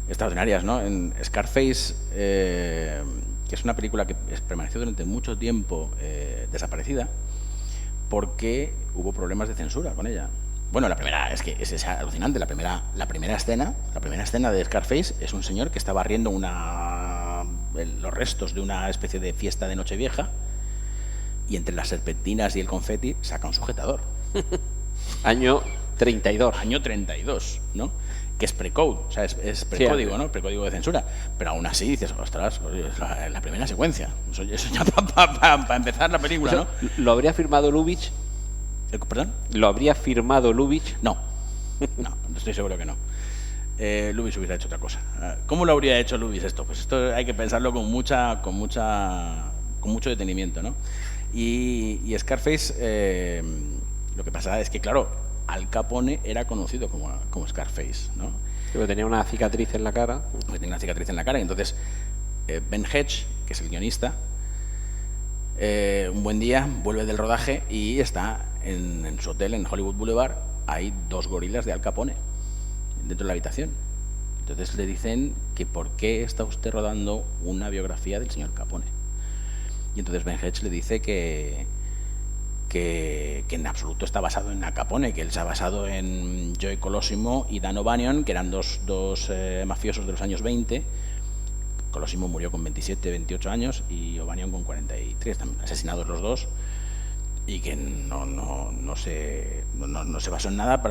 Speaker 2: extraordinarias, ¿no? En Scarface, que es una película que permaneció durante mucho tiempo desaparecida porque hubo problemas de censura con ella. Bueno, la primera es que es alucinante. La primera escena de Scarface es un señor que está barriendo los restos de una especie de fiesta de Nochevieja, y entre las serpentinas y el confeti saca un sujetador.
Speaker 1: Año 32.
Speaker 2: Año 32, ¿no? Que es precode, o sea, es precódigo, ¿no? Precódigo de censura. Pero aún así dices, ostras, es la primera secuencia. Eso ya para empezar la película, ¿no?
Speaker 1: ¿Lo habría firmado Lubitsch?
Speaker 2: ¿Perdón?
Speaker 1: ¿Lo habría firmado Lubitsch?
Speaker 2: No, estoy seguro que no. Lubitsch hubiera hecho otra cosa. ¿Cómo lo habría hecho Lubitsch esto? Pues esto hay que pensarlo con mucho detenimiento, ¿no? Y Scarface, lo que pasa es que, claro, Al Capone era conocido como Scarface, ¿no?
Speaker 1: Sí, porque tenía una cicatriz en la cara.
Speaker 2: Y entonces Ben Hedge, que es el guionista, un buen día vuelve del rodaje y está en su hotel en Hollywood Boulevard. Hay 2 gorilas de Al Capone dentro de la habitación. Entonces le dicen que por qué está usted rodando una biografía del señor Capone. Y entonces Ben Hedge le dice que en absoluto está basado en Al Capone, que él se ha basado en Joey Colosimo y Dan O'Banion, que eran dos mafiosos de los años 20. Colosimo murió con 27, 28 años y O'Banion con 43, asesinados los dos, y que no se basó en nada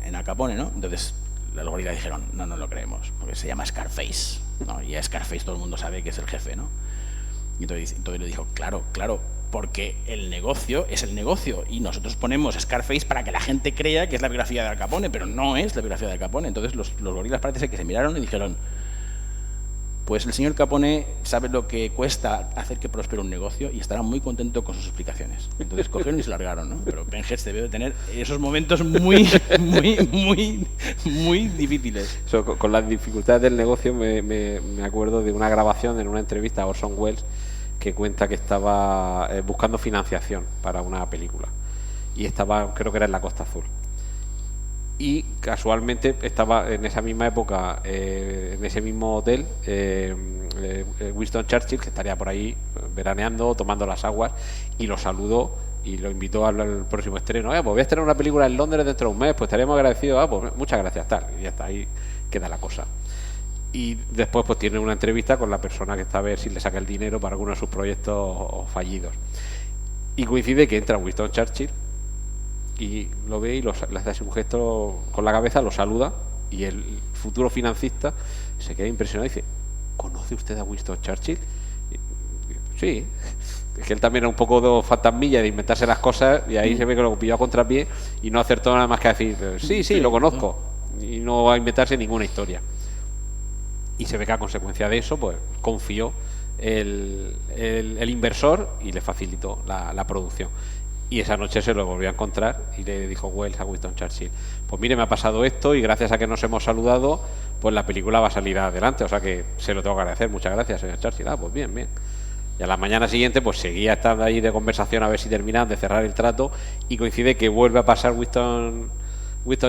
Speaker 2: en Al Capone, ¿no? Entonces los gorilas dijeron, no lo creemos, porque se llama Scarface, ¿no? Y a Scarface todo el mundo sabe que es el jefe, ¿no? Y entonces le dijo, claro, porque el negocio es el negocio y nosotros ponemos Scarface para que la gente crea que es la biografía de Al Capone, pero no es la biografía de Al Capone. Entonces los gorilas parece ser que se miraron y dijeron, pues el señor Capone sabe lo que cuesta hacer que prospere un negocio y estará muy contento con sus explicaciones. Entonces cogieron y se largaron, ¿no? Pero Ben Hecht debe de tener esos momentos muy difíciles.
Speaker 1: Con las dificultades del negocio me acuerdo de una grabación en una entrevista a Orson Welles que cuenta que estaba buscando financiación para una película y estaba, creo que era en la Costa Azul. Y casualmente estaba en esa misma época, en ese mismo hotel, Winston Churchill, que estaría por ahí veraneando, tomando las aguas, y lo saludó y lo invitó al próximo estreno. Pues voy a estrenar una película en Londres dentro de un mes, pues estaríamos agradecidos. Pues muchas gracias, tal. Y ya está, ahí queda la cosa. Y después pues tiene una entrevista con la persona que está a ver si le saca el dinero para alguno de sus proyectos fallidos. Y coincide que entra Winston Churchill y lo ve y le hace así un gesto con la cabeza, lo saluda, y el futuro financista se queda impresionado y dice, ¿conoce usted a Winston Churchill? Sí, es que él también era un poco de fantasmilla de inventarse las cosas, y ahí se ve que lo pilló a contrapié y no acertó nada más que a decir, sí, lo conozco, y no va a inventarse ninguna historia. Y se ve que a consecuencia de eso pues confió el inversor y le facilitó la producción. Y esa noche se lo volvió a encontrar y le dijo Wells a Winston Churchill, pues mire, me ha pasado esto y gracias a que nos hemos saludado, pues la película va a salir adelante, o sea que se lo tengo que agradecer, muchas gracias, señor Churchill. Pues bien. Y a la mañana siguiente pues seguía estando ahí de conversación a ver si terminaban de cerrar el trato, y coincide que vuelve a pasar Winston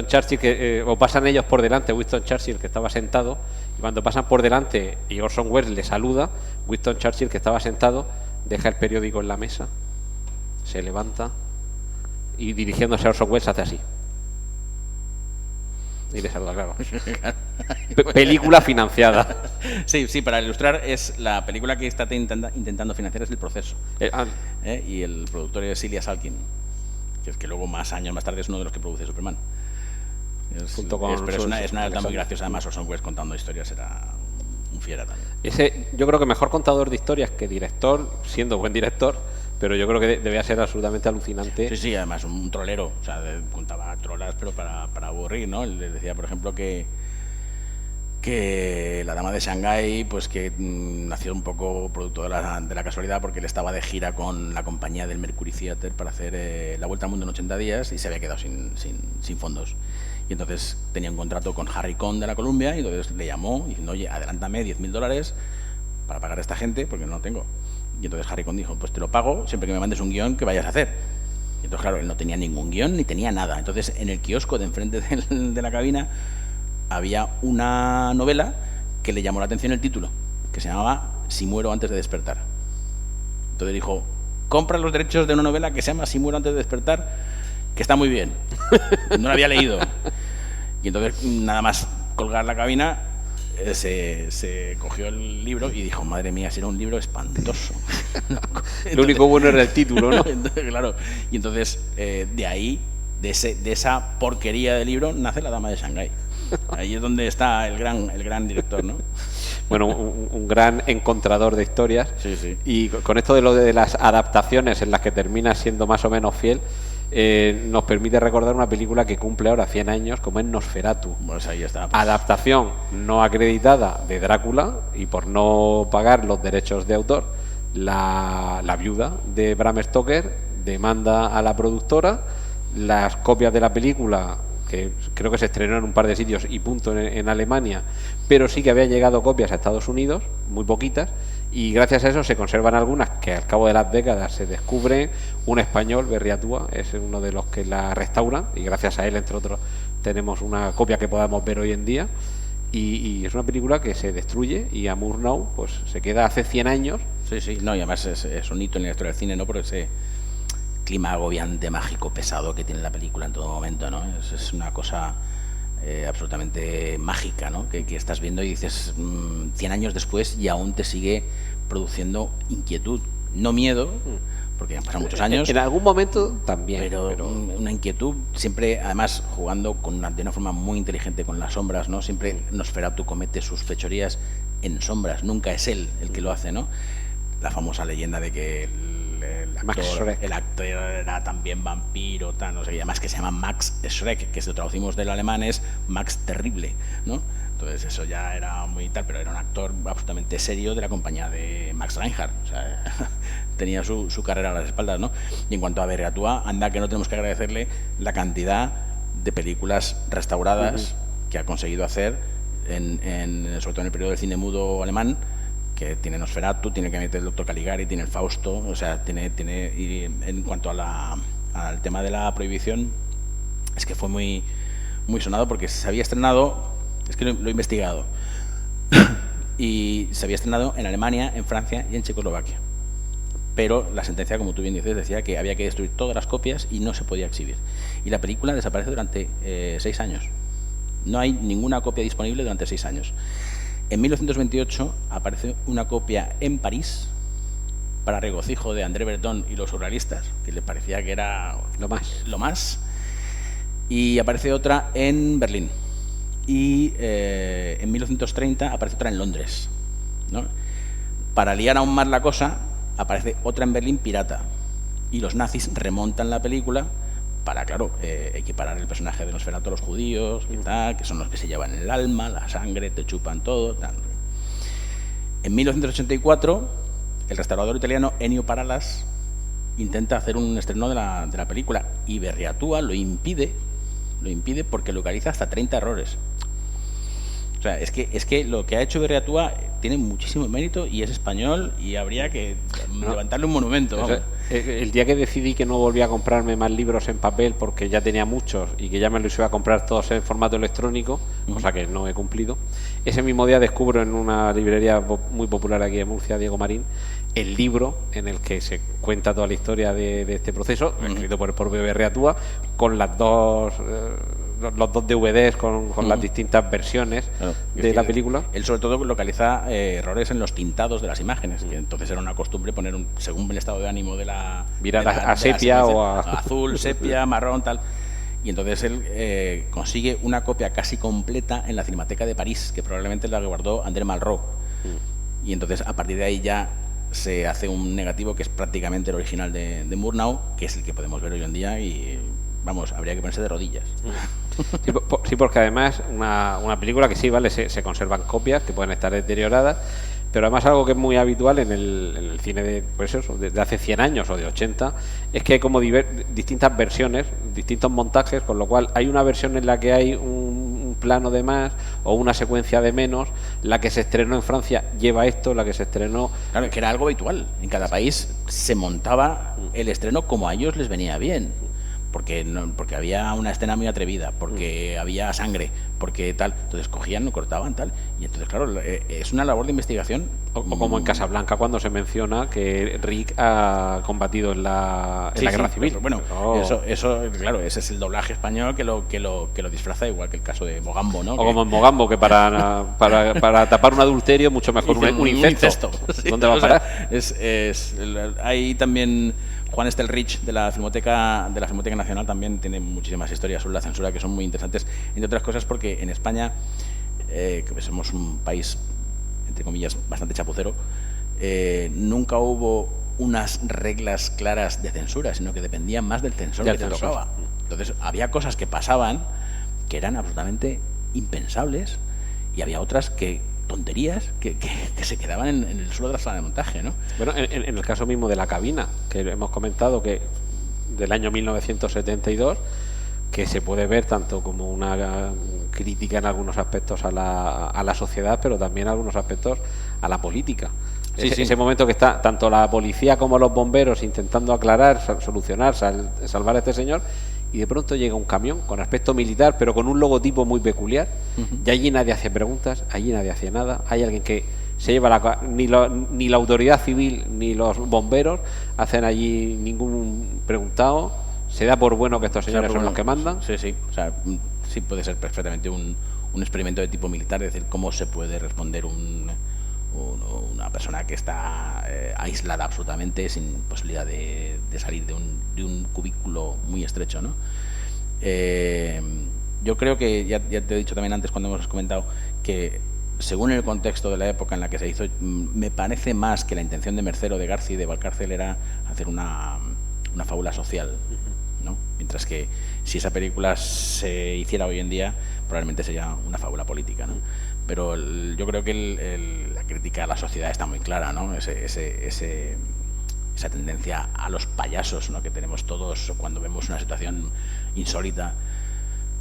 Speaker 1: Churchill, o pasan ellos por delante, Winston Churchill, que estaba sentado, y cuando pasan por delante y Orson Welles le saluda, Winston Churchill, que estaba sentado, deja el periódico en la mesa, se levanta y dirigiéndose a Orson Welles hace así y le saluda, claro. Película financiada.
Speaker 2: Sí, para ilustrar, es la película que está intentando financiar, es El Proceso. Y el productor es Ilya Salkind, que luego años más tarde es uno de los que produce Superman. Pero es una muy graciosa, además Orson Welles contando historias era un fiera también.
Speaker 1: Yo creo que mejor contador de historias que director, siendo buen director, pero yo creo que debía ser absolutamente alucinante.
Speaker 2: Sí, además un trolero, o sea, contaba trolas, pero para aburrir, ¿no? Él decía, por ejemplo, que La Dama de Shanghái, pues que nació un poco producto de la casualidad, porque él estaba de gira con la compañía del Mercury Theatre para hacer La Vuelta al Mundo en 80 días y se había quedado sin fondos. Y entonces tenía un contrato con Harry Cohn de la Columbia, y entonces le llamó diciendo, oye, adelántame $10.000 para pagar a esta gente porque no lo tengo. Y entonces Harry Cohn dijo, pues te lo pago siempre que me mandes un guión que vayas a hacer. Y entonces, claro, él no tenía ningún guión ni tenía nada. Entonces, en el kiosco de enfrente de la cabina había una novela que le llamó la atención el título, que se llamaba Si muero antes de despertar. Entonces dijo, compra los derechos de una novela que se llama Si muero antes de despertar, que está muy bien. No la había leído. Y entonces, nada más colgar la cabina, se cogió el libro y dijo, madre mía, si era un libro espantoso.
Speaker 1: Lo único bueno era el título, ¿no?
Speaker 2: Claro. Y entonces, de ahí, de esa porquería de libro, nace La Dama de Shanghái. Ahí es donde está el gran director, ¿no?
Speaker 1: Bueno, un gran encontrador de historias.
Speaker 2: Sí.
Speaker 1: Y con esto de lo de las adaptaciones en las que termina siendo más o menos fiel, nos permite recordar una película que cumple ahora 100 años, como es Nosferatu.
Speaker 2: Pues ahí está. Pues.
Speaker 1: Adaptación no acreditada de Drácula, y por no pagar los derechos de autor, la viuda de Bram Stoker demanda a la productora. Las copias de la película, que creo que se estrenó en un par de sitios y punto en Alemania, pero sí que habían llegado copias a Estados Unidos, muy poquitas, y gracias a eso se conservan algunas que al cabo de las décadas se descubre. Un español, Berriatúa, es uno de los que la restauran, y gracias a él, entre otros, tenemos una copia que podamos ver hoy en día. Y es una película que se destruye, y a Murnau pues se queda hace 100 años.
Speaker 2: Sí, no, y además es un hito en la historia del cine, ¿no? Por ese clima agobiante, mágico, pesado que tiene la película en todo momento, ¿no? Es una cosa absolutamente mágica, ¿no? Que estás viendo y dices, 100 años después y aún te sigue produciendo inquietud, no miedo, porque han pasado muchos años.
Speaker 1: En algún momento también.
Speaker 2: Pero una inquietud, siempre, además, jugando de una forma muy inteligente con las sombras, ¿no? Siempre Nosferatu comete sus fechorías en sombras, nunca es él el que lo hace, ¿no? La famosa leyenda de que el actor era también vampiro, tal, no sé, y además que se llama Max Schreck, que si lo traducimos del alemán es Max Terrible, ¿no? Entonces eso ya era muy tal, pero era un actor absolutamente serio de la compañía de Max Reinhardt, o sea, tenía su carrera a las espaldas, ¿no? Y en cuanto a Vergatua, anda que no tenemos que agradecerle la cantidad de películas restauradas que ha conseguido hacer, sobre todo en el periodo del cine mudo alemán, que tiene Nosferatu, tiene que meter el Doctor Caligari, tiene el Fausto, o sea, y en cuanto al tema de la prohibición, es que fue muy, muy sonado porque se había estrenado, es que lo he investigado, y se había estrenado en Alemania, en Francia y en Checoslovaquia. Pero la sentencia, como tú bien dices, decía que había que destruir todas las copias y no se podía exhibir. Y la película desaparece durante 6 años. No hay ninguna copia disponible durante 6 años. En 1928 aparece una copia en París, para regocijo de André Breton y los surrealistas, que les parecía que era lo más. Y aparece otra en Berlín. Y en 1930 aparece otra en Londres, ¿no? Para liar aún más la cosa, aparece otra en Berlín pirata. Y los nazis remontan la película para, claro, equiparar el personaje de Nosferatu a los judíos, y tal, que son los que se llevan el alma, la sangre, te chupan todo, tal. En 1984, el restaurador italiano Ennio Paralas intenta hacer un estreno de la película y Vergatua lo impide porque localiza hasta 30 errores. O sea, es que lo que ha hecho Vergatua tiene muchísimo mérito y es español y habría que levantarle un monumento. Vamos.
Speaker 1: El día que decidí que no volvía a comprarme más libros en papel porque ya tenía muchos y que ya me los iba a comprar todos en formato electrónico, cosa que no he cumplido, ese mismo día descubro en una librería muy popular aquí en Murcia, Diego Marín, el libro en el que se cuenta toda la historia de este proceso, escrito por el propio Vergatua, con los dos DVDs con las distintas versiones de la película.
Speaker 2: Él sobre todo localiza errores en los tintados de las imágenes, que entonces era una costumbre poner según el estado de ánimo de la...
Speaker 1: Mirar a sepia o a...
Speaker 2: azul, sepia, marrón, tal. Y entonces él consigue una copia casi completa en la Cinemateca de París, que probablemente la guardó André Malraux. Y entonces a partir de ahí ya se hace un negativo que es prácticamente el original de Murnau, que es el que podemos ver hoy en día y, vamos, habría que ponerse de rodillas.
Speaker 1: Sí, porque además una película que sí, vale, se conservan copias que pueden estar deterioradas, pero además algo que es muy habitual en el cine de hace 100 años o de 80 es que hay como distintas versiones, distintos montajes, con lo cual hay una versión en la que hay un plano de más o una secuencia de menos, la que se estrenó en Francia lleva esto, la que se estrenó...
Speaker 2: Claro, que era algo habitual, en cada país se montaba el estreno como a ellos les venía bien. Porque había una escena muy atrevida, porque había sangre, porque tal. Entonces cogían, cortaban, tal. Y entonces, claro, es una labor de investigación.
Speaker 1: O como en Casablanca, cuando se menciona que Rick ha combatido en la Guerra Civil.
Speaker 2: Bueno, eso, claro, ese es el doblaje español que lo disfraza, igual que el caso de Mogambo, ¿no?
Speaker 1: O como en Mogambo, que para tapar un adulterio, mucho mejor un incesto.
Speaker 2: Sí,
Speaker 1: ¿Dónde va a parar?
Speaker 2: Hay también... Juan Estelrich de la Filmoteca Nacional también tiene muchísimas historias sobre la censura que son muy interesantes, entre otras cosas porque en España, que somos un país, entre comillas, bastante chapucero, nunca hubo unas reglas claras de censura, sino que dependían más del censor que te tocaba. Entonces había cosas que pasaban que eran absolutamente impensables y había otras tonterías que se quedaban en el suelo de la sala de montaje, ¿no?
Speaker 1: Bueno, en el caso mismo de La cabina, que hemos comentado que del año 1972, que se puede ver tanto como una crítica en algunos aspectos a la sociedad, pero también en algunos aspectos a la política. Ese momento que está tanto la policía como los bomberos intentando aclarar, solucionar, salvar a este señor, y de pronto llega un camión con aspecto militar, pero con un logotipo muy peculiar, y allí nadie hace preguntas, allí nadie hace nada, hay alguien que se lleva ni la autoridad civil ni los bomberos hacen allí ningún preguntado, se da por bueno que estos señores son los que mandan.
Speaker 2: Sí, o sea, sí puede ser perfectamente un experimento de tipo militar, es decir, cómo se puede responder un una persona que está aislada absolutamente, sin posibilidad de salir de un cubículo muy estrecho, ¿no? Yo creo que, ya te he dicho también antes cuando hemos comentado, que según el contexto de la época en la que se hizo, me parece más que la intención de Mercero, de Garci y de Valcárcel era hacer una fábula social, ¿no? Mientras que si esa película se hiciera hoy en día, probablemente sería una fábula política, ¿no? Pero yo creo que la crítica a la sociedad está muy clara, ¿no? Esa tendencia a los payasos, ¿no?, que tenemos todos cuando vemos una situación insólita,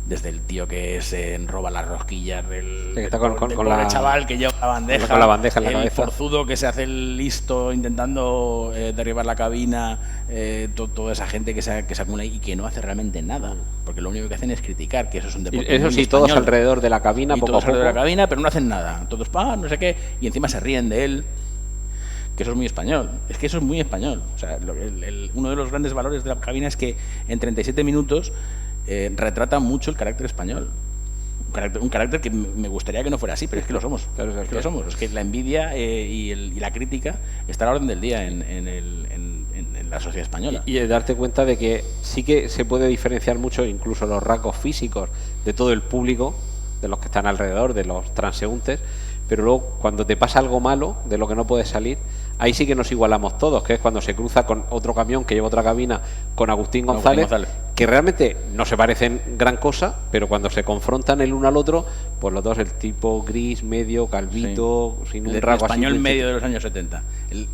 Speaker 2: desde el tío que se roba las rosquillas del pobre chaval que lleva la bandeja,
Speaker 1: con la bandeja en la
Speaker 2: el
Speaker 1: cabeza,
Speaker 2: forzudo que se hace el listo intentando derribar la cabina, toda esa gente que se acumula y que no hace realmente nada, porque lo único que hacen es criticar, que eso es un deporte.
Speaker 1: Eso sí, todos alrededor de la cabina,
Speaker 2: poco a poco. Alrededor de la cabina, pero no hacen nada. Todos, no sé qué, y encima se ríen de él. Que eso es muy español, es que eso es muy español. O sea, uno de los grandes valores de la cabina es que en 37 minutos retrata mucho el carácter español. Un carácter que me gustaría que no fuera así, pero es que lo somos. Claro, es que lo somos. Es que la envidia y la crítica está a la orden del día en la sociedad española.
Speaker 1: Y darte cuenta de que sí que se puede diferenciar mucho, incluso los rasgos físicos de todo el público, de los que están alrededor, de los transeúntes, pero luego cuando te pasa algo malo, de lo que no puedes salir, ahí sí que nos igualamos todos, que es cuando se cruza con otro camión que lleva otra cabina con Agustín González, que realmente no se parecen gran cosa, pero cuando se confrontan el uno al otro, pues los dos, el tipo gris, medio, calvito, sí, sin un rasgo así.
Speaker 2: El español medio de los años 70,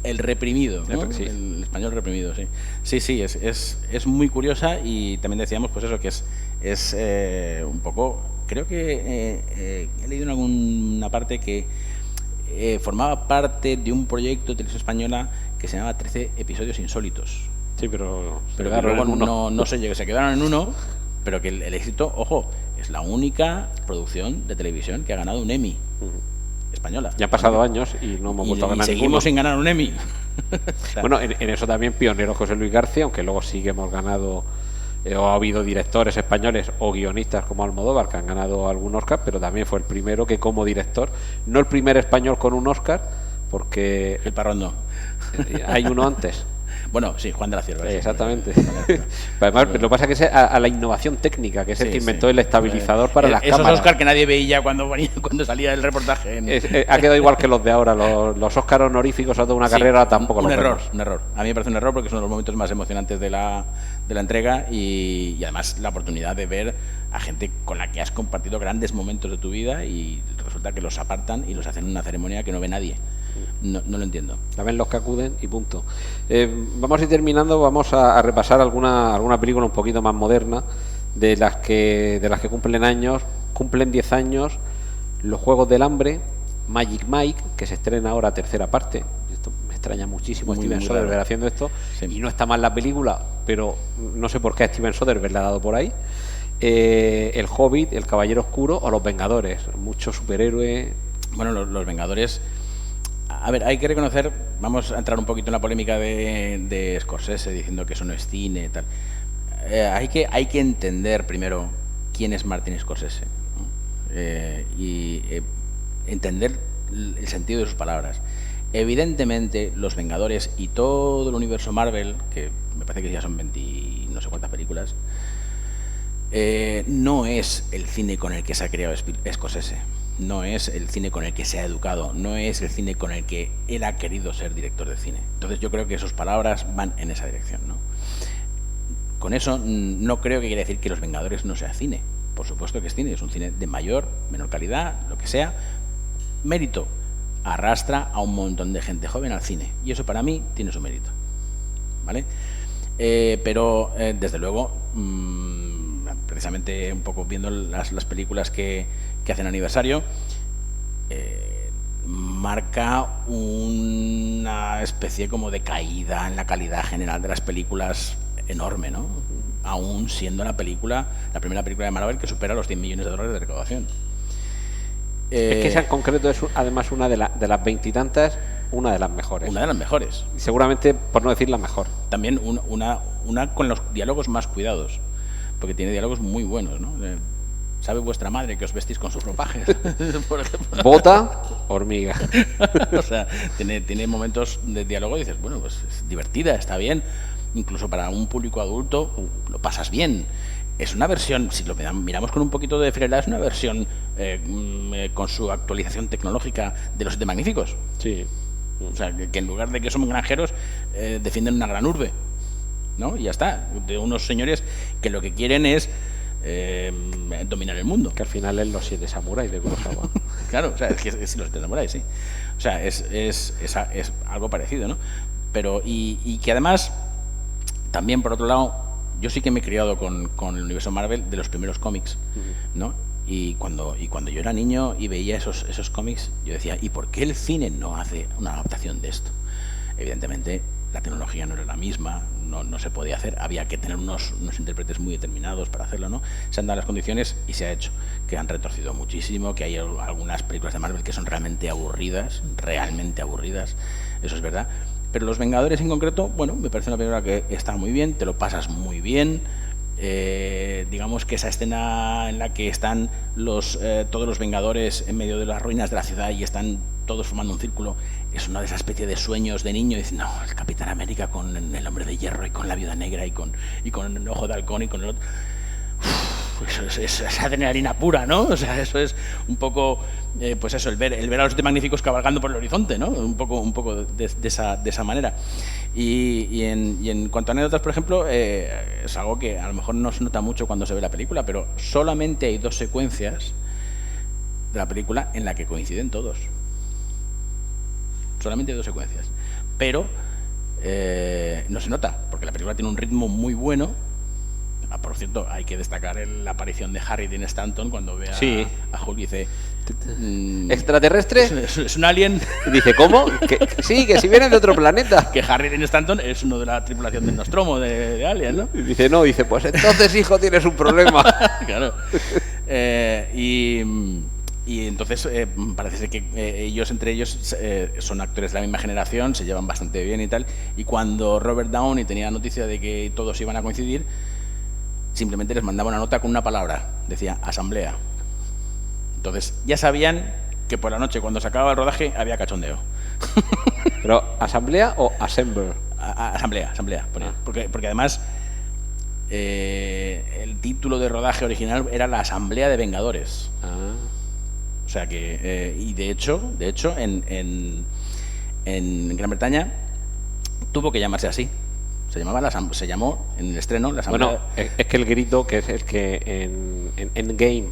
Speaker 2: el reprimido, ¿no? Sí. El español reprimido, sí. Sí, es muy curiosa, y también decíamos, pues eso, que es un poco... Creo que he leído en alguna parte que formaba parte de un proyecto de televisión española que se llamaba 13 episodios insólitos.
Speaker 1: Sí, pero
Speaker 2: que luego no se quedaron en uno, pero que el éxito, ojo, es la única producción de televisión que ha ganado un Emmy española.
Speaker 1: Ya han pasado años y no hemos vuelto a ganar
Speaker 2: seguimos
Speaker 1: ninguno.
Speaker 2: Sin ganar un Emmy.
Speaker 1: O sea, bueno, en eso también pionero José Luis García, aunque luego sí que hemos ganado... o ha habido directores españoles o guionistas como Almodóvar que han ganado algún Oscar, pero también fue el primero que como director, no el primer español con un Oscar, porque...
Speaker 2: El Parrón no.
Speaker 1: Hay uno antes.
Speaker 2: Bueno, sí, Juan de la Cierva.
Speaker 1: Exactamente. Además, lo que pasa es que es a la innovación técnica, que es el que inventó el estabilizador para las cámaras.
Speaker 2: Esos Oscar que nadie veía cuando salía el reportaje.
Speaker 1: Ha quedado igual que los de ahora. Los Oscar honoríficos a toda una carrera tampoco
Speaker 2: un error. A mí me parece un error porque es uno de los momentos más emocionantes de la entrega y además la oportunidad de ver a gente con la que has compartido grandes momentos de tu vida y resulta que los apartan y los hacen en una ceremonia que no ve nadie. No lo entiendo.
Speaker 1: La ven los que acuden y punto. Vamos a ir terminando, vamos a repasar alguna película un poquito más moderna de las que cumplen 10 años, Los Juegos del Hambre, Magic Mike, que se estrena ahora tercera parte. Esto me extraña muchísimo, Steven Soderbergh haciendo esto, sí. Y no está mal la película, pero no sé por qué a Steven Soderbergh le ha dado por ahí. El Hobbit, El Caballero Oscuro o Los Vengadores, muchos superhéroes.
Speaker 2: Bueno, los Vengadores... A ver, hay que reconocer, vamos a entrar un poquito en la polémica de Scorsese diciendo que eso no es cine y tal. Hay que entender primero quién es Martin Scorsese, ¿no? Y entender el sentido de sus palabras. Evidentemente, Los Vengadores y todo el universo Marvel, que me parece que ya son 20 no sé cuántas películas, no es el cine con el que se ha creado Scorsese. No es el cine con el que se ha educado, no es el cine con el que él ha querido ser director de cine. Entonces yo creo que sus palabras van en esa dirección, ¿no? Con eso no creo que quiera decir que Los Vengadores no sea cine. Por supuesto que es cine, es un cine de menor calidad, lo que sea. Mérito, arrastra a un montón de gente joven al cine y eso para mí tiene su mérito, ¿vale? Pero desde luego, precisamente un poco viendo las películas que hacen aniversario, marca una especie como de caída en la calidad general de las películas enorme, ¿no? Aún siendo la primera película de Marvel que supera los 100 millones de dólares de recaudación. Es
Speaker 1: que esa en concreto es además una de las veintitantas, una de las mejores.
Speaker 2: Una de las mejores.
Speaker 1: Y seguramente, por no decir la mejor.
Speaker 2: También una con los diálogos más cuidados, porque tiene diálogos muy buenos, ¿no? ¿Sabe vuestra madre que os vestís con sus ropajes? Por ejemplo.
Speaker 1: Bota, hormiga.
Speaker 2: O sea, tiene momentos de diálogo y dices, bueno, pues es divertida, está bien. Incluso para un público adulto lo pasas bien. Es una versión, si lo miramos con un poquito de frialdad, es una versión con su actualización tecnológica de Los Siete Magníficos.
Speaker 1: Sí.
Speaker 2: O sea, que en lugar de que somos granjeros, defienden una gran urbe, ¿no? Y ya está, de unos señores que lo que quieren es dominar el mundo.
Speaker 1: Que al final es Los Siete Samuráis de Kurosawa.
Speaker 2: Claro, o sea, es Los Siete Samuráis, sí. O sea, es algo parecido, ¿no? Pero, y que además, también por otro lado, yo sí que me he criado con el universo Marvel de los primeros cómics, ¿no? Y cuando yo era niño y veía esos cómics, yo decía, ¿y por qué el cine no hace una adaptación de esto? Evidentemente, la tecnología no era la misma, no se podía hacer, había que tener unos intérpretes muy determinados para hacerlo, ¿no? Se han dado las condiciones y se ha hecho, que han retorcido muchísimo, que hay algunas películas de Marvel que son realmente aburridas, eso es verdad. Pero Los Vengadores en concreto, bueno, me parece una película que está muy bien, te lo pasas muy bien. Digamos que esa escena en la que están todos los Vengadores en medio de las ruinas de la ciudad y están todos formando un círculo, es una de esas especies de sueños de niño. Y dicen, no, el Capitán América con el Hombre de Hierro y con la Viuda Negra y con el Ojo de Halcón y con el otro. Eso es adrenalina pura, ¿no? O sea, eso es un poco, pues eso, el ver a los Siete Magníficos cabalgando por el horizonte, ¿no? Un poco de esa manera. Y en cuanto a anécdotas, por ejemplo, es algo que a lo mejor no se nota mucho cuando se ve la película, pero solamente hay 2 secuencias de la película en la que coinciden todos. Solamente hay 2 secuencias. Pero no se nota, porque la película tiene un ritmo muy bueno. Por cierto, hay que destacar la aparición de Harry Dean Stanton cuando ve a Hulk y dice...
Speaker 1: ¿Extraterrestre?
Speaker 2: Es un alien.
Speaker 1: Y dice, ¿cómo? Que si vienen de otro planeta.
Speaker 2: Que Harry Dean Stanton es uno de la tripulación del Nostromo de Alien, ¿no?
Speaker 1: Y dice, no, pues entonces, hijo, tienes un problema.
Speaker 2: Claro. Y entonces parece ser que ellos entre ellos son actores de la misma generación, se llevan bastante bien y tal. Y cuando Robert Downey tenía noticia de que todos iban a coincidir, simplemente les mandaba una nota con una palabra, decía asamblea. Entonces ya sabían que por la noche cuando se acababa el rodaje había cachondeo.
Speaker 1: ¿Pero asamblea o assemble?
Speaker 2: Asamblea, porque además el título de rodaje original era la Asamblea de Vengadores. O sea que, y de hecho en Gran Bretaña tuvo que llamarse así. Se llamó en el estreno la Asamblea.
Speaker 1: Bueno, es que el grito, que es el que en Endgame,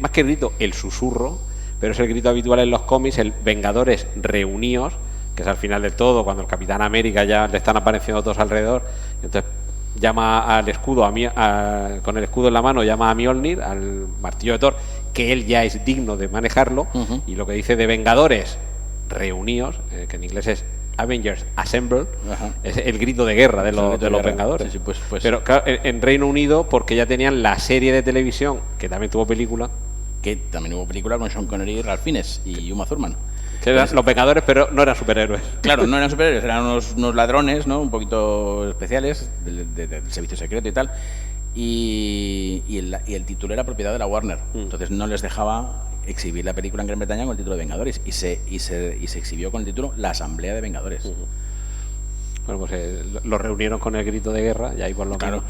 Speaker 1: más que el grito, el susurro, pero es el grito habitual en los cómics, el Vengadores reuníos, que es al final de todo, cuando el Capitán América ya le están apareciendo todos alrededor, entonces llama al escudo, con el escudo en la mano, llama a Mjolnir, al martillo de Thor, que él ya es digno de manejarlo, y lo que dice de Vengadores reuníos, que en inglés es Avengers Assemble, es el grito de guerra de los Vengadores.
Speaker 2: Sí, pues.
Speaker 1: Pero claro, en Reino Unido, porque ya tenían la serie de televisión, que también tuvo película.
Speaker 2: Que también hubo película con Sean Connery, Ralph Fiennes y Uma Thurman.
Speaker 1: Que eran los Vengadores, pero no eran superhéroes.
Speaker 2: Claro, no eran superhéroes, eran unos ladrones, ¿no? Un poquito especiales, del servicio secreto y tal. Y el título era propiedad de la Warner. Entonces no les dejaba exhibir la película en Gran Bretaña con el título de Vengadores y se exhibió con el título La Asamblea de Vengadores.
Speaker 1: Bueno, pues los reunieron con el grito de guerra y ahí por lo menos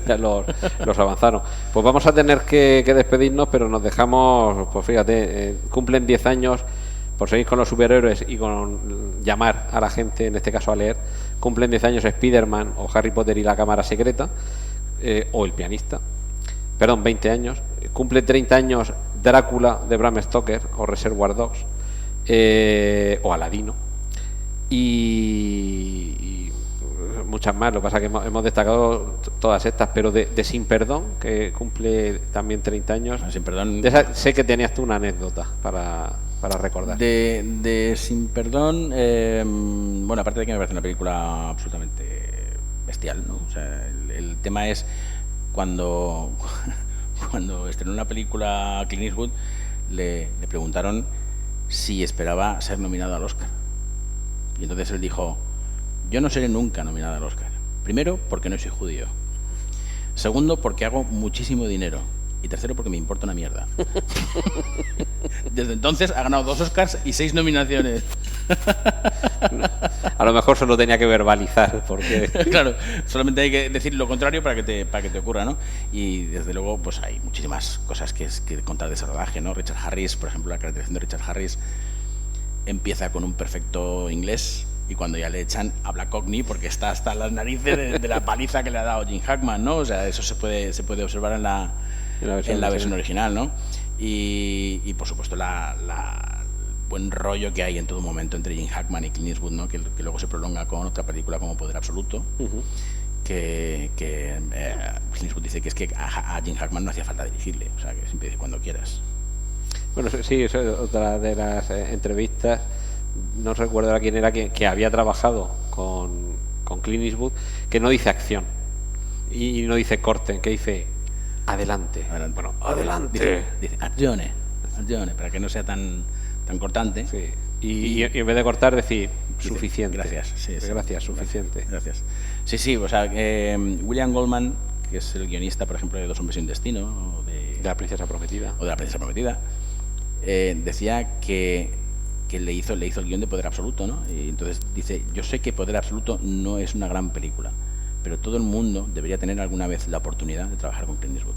Speaker 1: ya los avanzaron. Pues vamos a tener que despedirnos, pero nos dejamos, pues fíjate, cumplen 10 años, por seguir con los superhéroes y con llamar a la gente, en este caso a leer, cumplen 10 años Spider-Man o Harry Potter y la Cámara Secreta, o El Pianista. Perdón, 20 años. Cumple 30 años Drácula de Bram Stoker o Reservoir Dogs, o Aladino. Y muchas más. Lo que pasa es que hemos destacado todas estas, pero de Sin Perdón, que cumple también 30 años.
Speaker 2: Sin Perdón.
Speaker 1: De esa, sé que tenías tú una anécdota para recordar.
Speaker 2: De Sin Perdón, bueno, aparte de que me parece una película absolutamente bestial, ¿no? O sea, el tema es cuando estrenó una película Clint Eastwood, le preguntaron si esperaba ser nominado al Oscar. Y entonces él dijo, yo no seré nunca nominado al Oscar. Primero, porque no soy judío. Segundo, porque hago muchísimo dinero. Y tercero, porque me importa una mierda. Desde entonces ha ganado 2 Oscars y 6 nominaciones.
Speaker 1: A lo mejor solo tenía que verbalizar, porque...
Speaker 2: Claro, solamente hay que decir lo contrario para que te ocurra, ¿no? Y desde luego, pues hay muchísimas cosas que contar de ese rodaje, ¿no? Richard Harris, por ejemplo, la caracterización de Richard Harris empieza con un perfecto inglés y cuando ya le echan habla Cockney porque está hasta las narices de la paliza que le ha dado Jim Hackman, ¿no? O sea, eso se puede observar en la versión original, ¿no? Y por supuesto el buen rollo que hay en todo momento entre Jim Hackman y Clint Eastwood, ¿no? Que luego se prolonga con otra película como Poder Absoluto, que Clint Eastwood dice que es que a Jim Hackman no hacía falta dirigirle, o sea, que siempre dice cuando quieras.
Speaker 1: Bueno, sí, eso es otra de las entrevistas. No recuerdo a quién era que había trabajado con Clint Eastwood, que no dice acción y no dice corte, que dice adelante. Bueno, adelante.
Speaker 2: Dice accione, para que no sea tan cortante.
Speaker 1: Sí. Y en vez de cortar, decir suficiente.
Speaker 2: Gracias. Sí,
Speaker 1: gracias, suficiente.
Speaker 2: Gracias. Sí, o sea, William Goldman, que es el guionista, por ejemplo, de Dos hombres y un destino, o de
Speaker 1: La princesa prometida.
Speaker 2: Decía que le hizo el guión de Poder Absoluto, ¿no? Y entonces dice, yo sé que Poder Absoluto no es una gran película, pero todo el mundo debería tener alguna vez la oportunidad de trabajar con Clint Eastwood.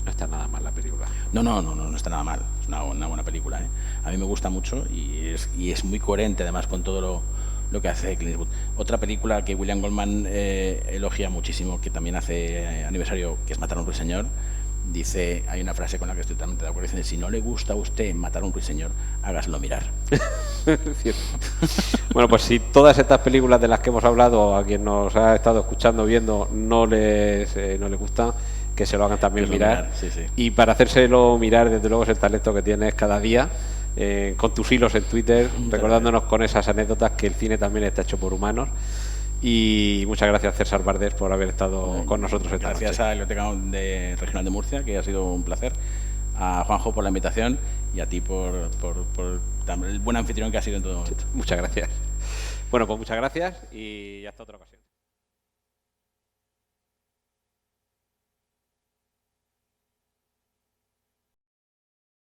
Speaker 1: No está nada mal la película.
Speaker 2: No está nada mal. Es una buena película, ¿eh? A mí me gusta mucho y es muy coherente además con todo lo que hace Clint Eastwood. Otra película que William Goldman elogia muchísimo, que también hace aniversario, que es Matar a un ruiseñor, dice, hay una frase con la que estoy totalmente de acuerdo, dice, si no le gusta a usted matar a un ruiseñor, hágaselo mirar.
Speaker 1: Cierto. Bueno, pues si todas estas películas de las que hemos hablado, a quien nos ha estado escuchando, viendo, no les gustan, que se lo hagan también mirar.
Speaker 2: Sí.
Speaker 1: Y para hacérselo mirar, desde luego, es el talento que tienes cada día, con tus hilos en Twitter, recordándonos con esas anécdotas que el cine también está hecho por humanos. Y muchas gracias, César Bardés, por haber estado con nosotros esta noche.
Speaker 2: Gracias a la Biblioteca Regional de Murcia, que ha sido un placer, a Juanjo por la invitación y a ti por el buen anfitrión que has sido en todo momento.
Speaker 1: Muchas gracias. Bueno, pues muchas gracias y hasta otra ocasión.